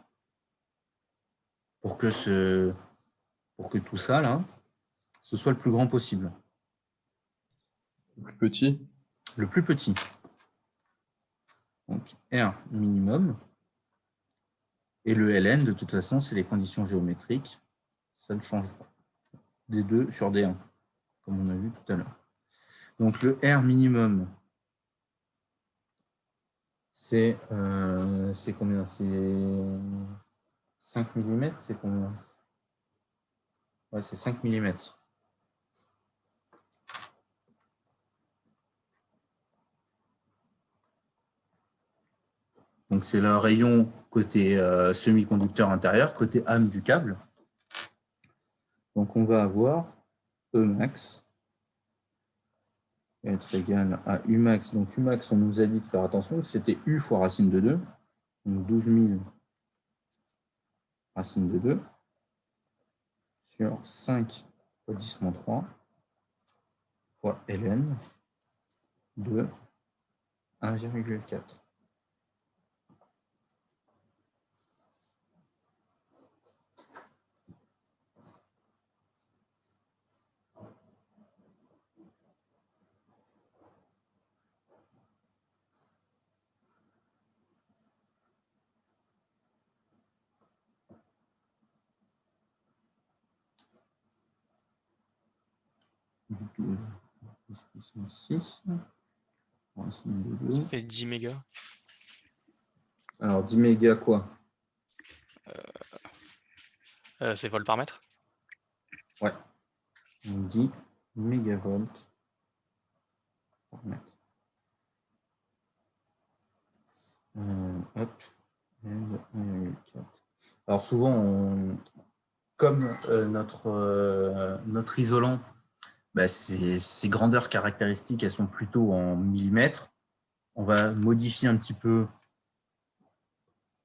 Pour que tout ça, là, ce soit le plus grand possible. Le plus petit. Le plus petit. Donc R minimum. Et le ln, de toute façon, c'est les conditions géométriques. Ça ne change pas. D2 sur D1, comme on a vu tout à l'heure. Donc le R minimum, c'est combien? C'est 5 mm? C'est combien? Ouais, c'est 5 mm. Donc c'est le rayon côté semi-conducteur intérieur, côté âme du câble. Donc on va avoir E max être égal à U max. Donc U max, on nous a dit de faire attention, que c'était U fois racine de 2. Donc 12 000 racine de 2 sur 5 fois 10 moins 3 fois ln de 1,4. Puissance 6. Racine de 2. Ça fait 10 mégas. Alors 10 mégas quoi? C'est volts par mètre. Ouais. On dit mégavolt par mètre. Hop. 1,4. Alors souvent, comme notre isolant, bah, ses grandeurs caractéristiques, elles sont plutôt en millimètres. On va modifier un petit peu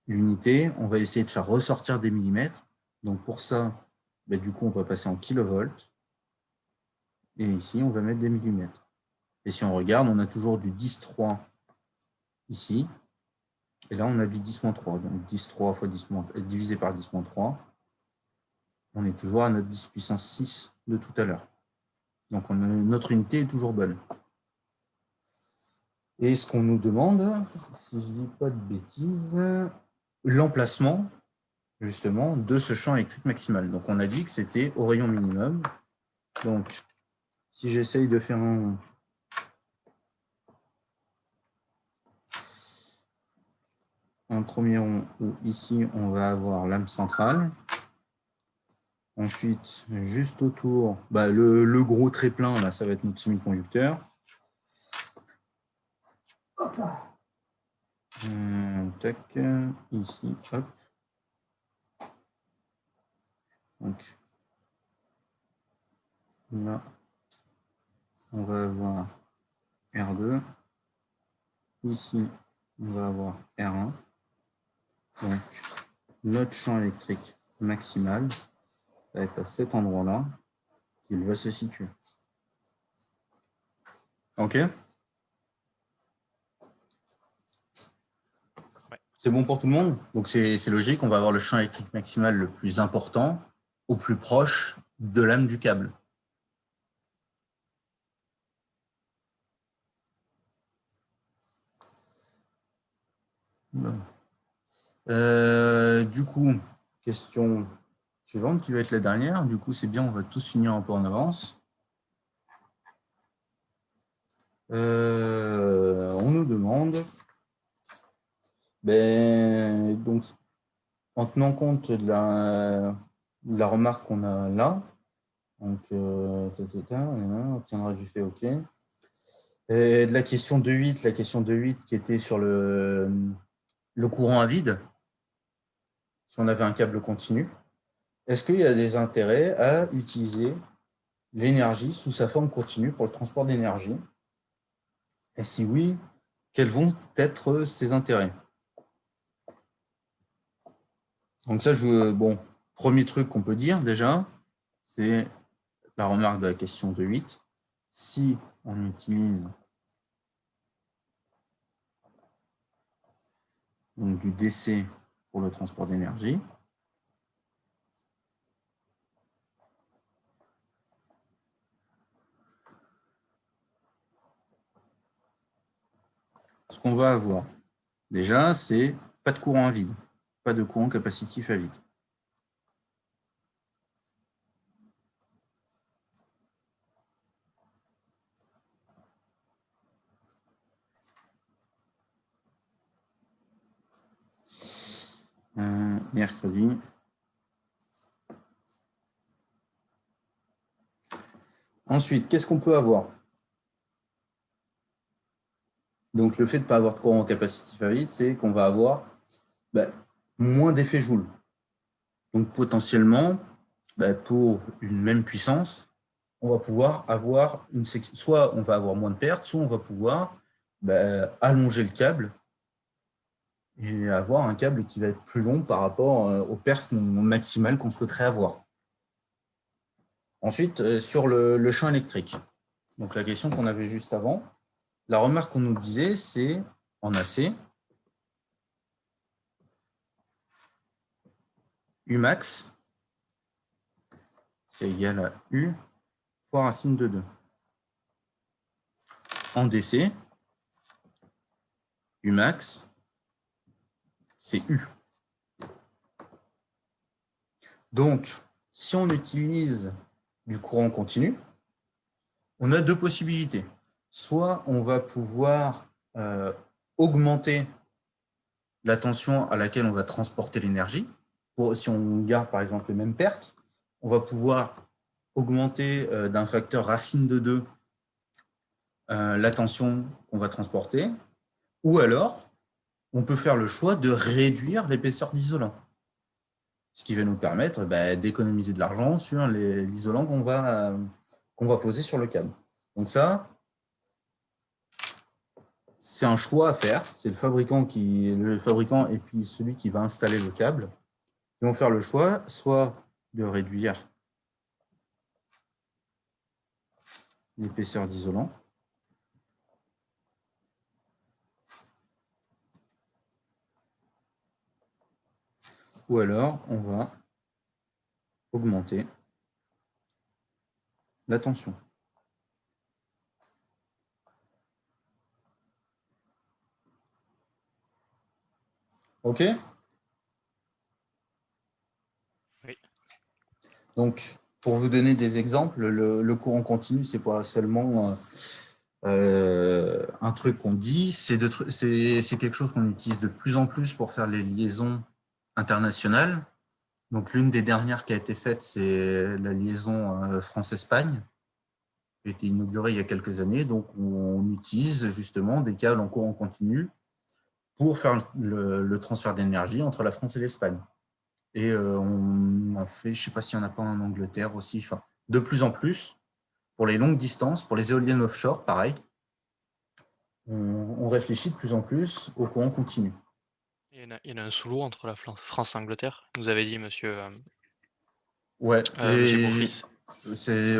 l'unité. On va essayer de faire ressortir des millimètres. Donc, pour ça, bah, du coup, on va passer en kilovolts. Et ici, on va mettre des millimètres. Et si on regarde, on a toujours du 10,3 ici. Et là, on a du 10-3. Donc, 10,3 fois 10 divisé par 10-3. On est toujours à notre 10 puissance 6 de tout à l'heure. Donc, notre unité est toujours bonne. Et ce qu'on nous demande, si je ne dis pas de bêtises, l'emplacement, justement, de ce champ électrique maximal. Donc, on a dit que c'était au rayon minimum. Donc, si j'essaye de faire un premier rond où ici, on va avoir l'âme centrale. Ensuite, juste autour, bah, le gros trait plein, là, ça va être notre semi-conducteur. Tac, ici, hop. Donc, là, on va avoir R2. Ici, on va avoir R1. Donc, notre champ électrique maximal, ça va être à cet endroit-là qu'il va se situer. OK? C'est bon pour tout le monde? Donc, c'est logique, on va avoir le champ électrique maximal le plus important au plus proche de l'âme du câble. Bon. Du coup, question suivante qui va être la dernière. Du coup, c'est bien, on va tous finir un peu en avance. On nous demande, donc, en tenant compte de la remarque qu'on a là, donc, on obtiendra du fait OK. Et de la question 2.8, qui était sur le courant à vide, si on avait un câble continu, est-ce qu'il y a des intérêts à utiliser l'énergie sous sa forme continue pour le transport d'énergie? Et si oui, quels vont être ces intérêts? Donc ça, bon, premier truc qu'on peut dire déjà, c'est la remarque de la question 2.8. Si on utilise donc du DC pour le transport d'énergie, ce qu'on va avoir, déjà, c'est pas de courant à vide, pas de courant capacitif à vide. Mercredi. Ensuite, qu'est-ce qu'on peut avoir? Donc, le fait de ne pas avoir de courant capacitif à vide, c'est qu'on va avoir moins d'effet Joule. Donc, potentiellement, pour une même puissance, on va pouvoir avoir soit on va avoir moins de pertes, soit on va pouvoir allonger le câble et avoir un câble qui va être plus long par rapport aux pertes maximales qu'on souhaiterait avoir. Ensuite, sur le champ électrique. Donc, la question qu'on avait juste avant, la remarque qu'on nous disait, c'est en AC, Umax, c'est égal à U fois racine de 2. En DC, Umax, c'est U. Donc, si on utilise du courant continu, on a deux possibilités. Soit on va pouvoir augmenter la tension à laquelle on va transporter l'énergie. Si on garde par exemple les mêmes pertes, on va pouvoir augmenter d'un facteur racine de 2 la tension qu'on va transporter. Ou alors, on peut faire le choix de réduire l'épaisseur d'isolant. ce qui va nous permettre d'économiser de l'argent sur l'isolant qu'on va poser sur le câble. Donc ça, c'est un choix à faire. C'est le fabricant et puis celui qui va installer le câble qui vont faire le choix, soit de réduire l'épaisseur d'isolant, ou alors on va augmenter la tension. OK? Oui. Donc, pour vous donner des exemples, le courant continu, ce n'est pas seulement un truc qu'on dit, c'est quelque chose qu'on utilise de plus en plus pour faire les liaisons internationales. Donc, l'une des dernières qui a été faite, c'est la liaison France-Espagne, qui a été inaugurée il y a quelques années. Donc, on utilise justement des câbles en courant continu pour faire le transfert d'énergie entre la France et l'Espagne. Et on en fait, je ne sais pas s'il n'y en a pas en Angleterre aussi, enfin, de plus en plus, pour les longues distances, pour les éoliennes offshore, pareil, on réfléchit de plus en plus au courant continu. Il y en a un sous-lot entre la France et l'Angleterre, vous avez dit, monsieur Beaufils.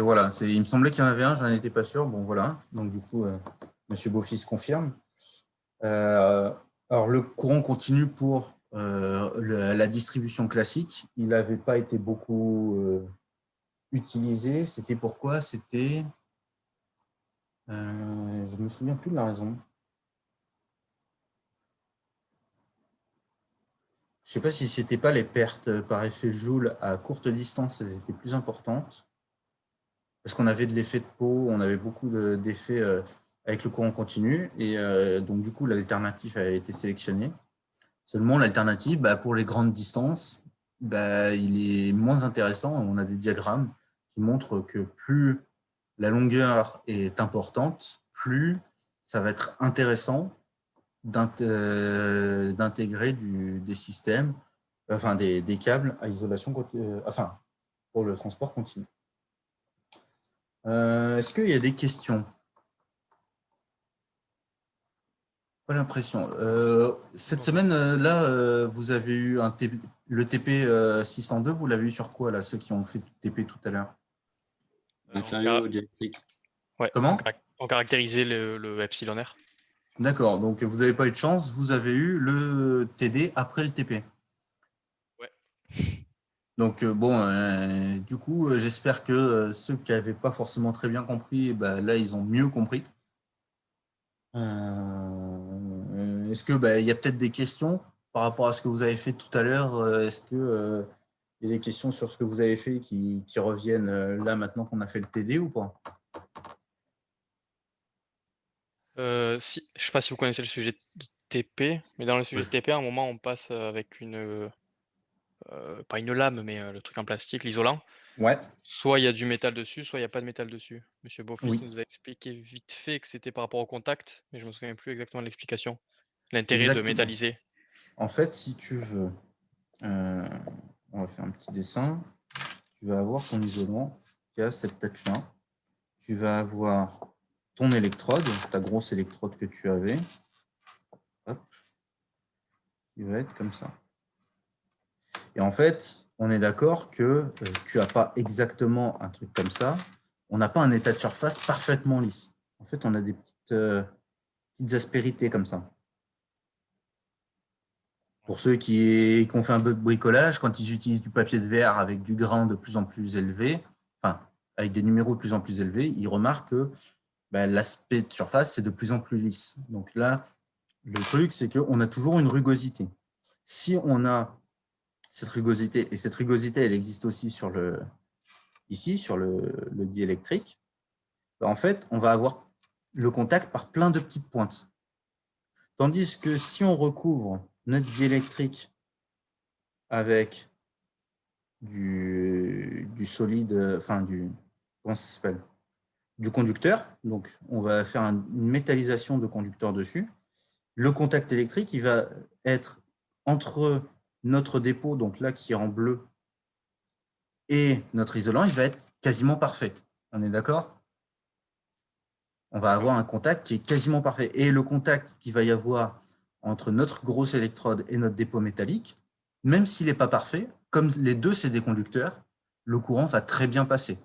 Voilà, il me semblait qu'il y en avait un, je n'en étais pas sûr. Bon, voilà, donc du coup, monsieur Beaufils confirme. Alors, le courant continu pour la distribution classique, il n'avait pas été beaucoup utilisé. C'était pourquoi? C'était... je ne me souviens plus de la raison. Je ne sais pas si ce n'était pas les pertes par effet Joule à courte distance, elles étaient plus importantes. Parce qu'on avait de l'effet de peau, on avait beaucoup d'effets avec le courant continu. Et donc, du coup, l'alternative a été sélectionnée. Seulement, l'alternative, pour les grandes distances, il est moins intéressant. On a des diagrammes qui montrent que plus la longueur est importante, plus ça va être intéressant d'intégrer des systèmes, enfin des câbles à isolation, pour le transport continu. Est-ce qu'il y a des questions? Pas l'impression. Cette semaine, là, vous avez eu le TP 602, vous l'avez eu sur quoi, là, ceux qui ont fait TP tout à l'heure? Matériaux diélectriques. Ouais, Comment? on caractérisait le epsilon R. D'accord, donc vous n'avez pas eu de chance, vous avez eu le TD après le TP. Ouais. Donc, bon, du coup, j'espère que ceux qui n'avaient pas forcément très bien compris, là, ils ont mieux compris. Est-ce qu'il y a peut-être des questions par rapport à ce que vous avez fait tout à l'heure? Est-ce qu'il y a des questions sur ce que vous avez fait qui reviennent là maintenant qu'on a fait le TD ou pas? Je ne sais pas si vous connaissez le sujet de TP, mais dans le sujet de TP, à un moment, on passe avec pas une lame, mais le truc en plastique, l'isolant. Ouais. Soit il y a du métal dessus, soit il n'y a pas de métal dessus. Monsieur Beaufils Oui. nous a expliqué vite fait que c'était par rapport au contact, mais je ne me souviens plus exactement de l'explication. L'intérêt de Exactement. métalliser. En fait, si tu veux, on va faire un petit dessin. Tu vas avoir ton isolant qui a cette tête-là. Tu vas avoir ton électrode, ta grosse électrode que tu avais. Hop. Il va être comme ça. Et en fait, on est d'accord que tu n'as pas exactement un truc comme ça. On n'a pas un état de surface parfaitement lisse. En fait, on a des petites aspérités comme ça. Pour ceux qui ont fait un peu de bricolage, quand ils utilisent du papier de verre avec du grain de plus en plus élevé, enfin, avec des numéros de plus en plus élevés, ils remarquent que l'aspect de surface, c'est de plus en plus lisse. Donc là, le truc, c'est qu'on a toujours une rugosité. Si on a cette rugosité, et cette rugosité, elle existe aussi ici, sur le diélectrique, en fait, on va avoir le contact par plein de petites pointes. Tandis que si on recouvre notre diélectrique avec du solide, enfin comment ça s'appelle? Du conducteur, donc on va faire une métallisation de conducteur dessus. Le contact électrique, il va être entre notre dépôt, donc là qui est en bleu, et notre isolant, il va être quasiment parfait. On est d'accord? On va avoir un contact qui est quasiment parfait. Et le contact qu'il va y avoir entre notre grosse électrode et notre dépôt métallique, même s'il n'est pas parfait, comme les deux, c'est des conducteurs, le courant va très bien passer.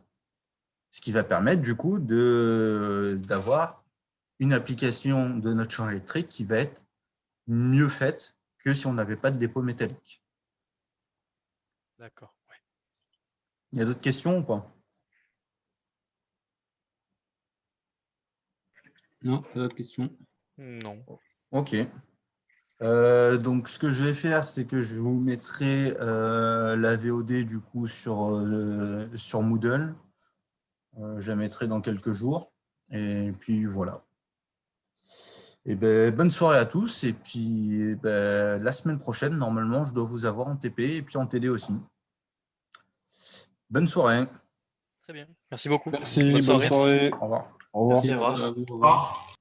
Ce qui va permettre, du coup, d'avoir une application de notre champ électrique qui va être mieux faite que si on n'avait pas de dépôt métallique. D'accord. Ouais. Il y a d'autres questions ou pas? Non, pas d'autres questions. Non. Ok. Donc, ce que je vais faire, c'est que je vous mettrai la VOD du coup sur Moodle. Je la mettrai dans quelques jours. Et puis voilà. Et ben, bonne soirée à tous. Et puis la semaine prochaine, normalement, je dois vous avoir en TP et puis en TD aussi. Bonne soirée. Très bien. Merci beaucoup. Merci, Bonne bonne soirée. soirée. Au revoir. Au revoir. Merci, au revoir. À vous, au Au revoir. revoir.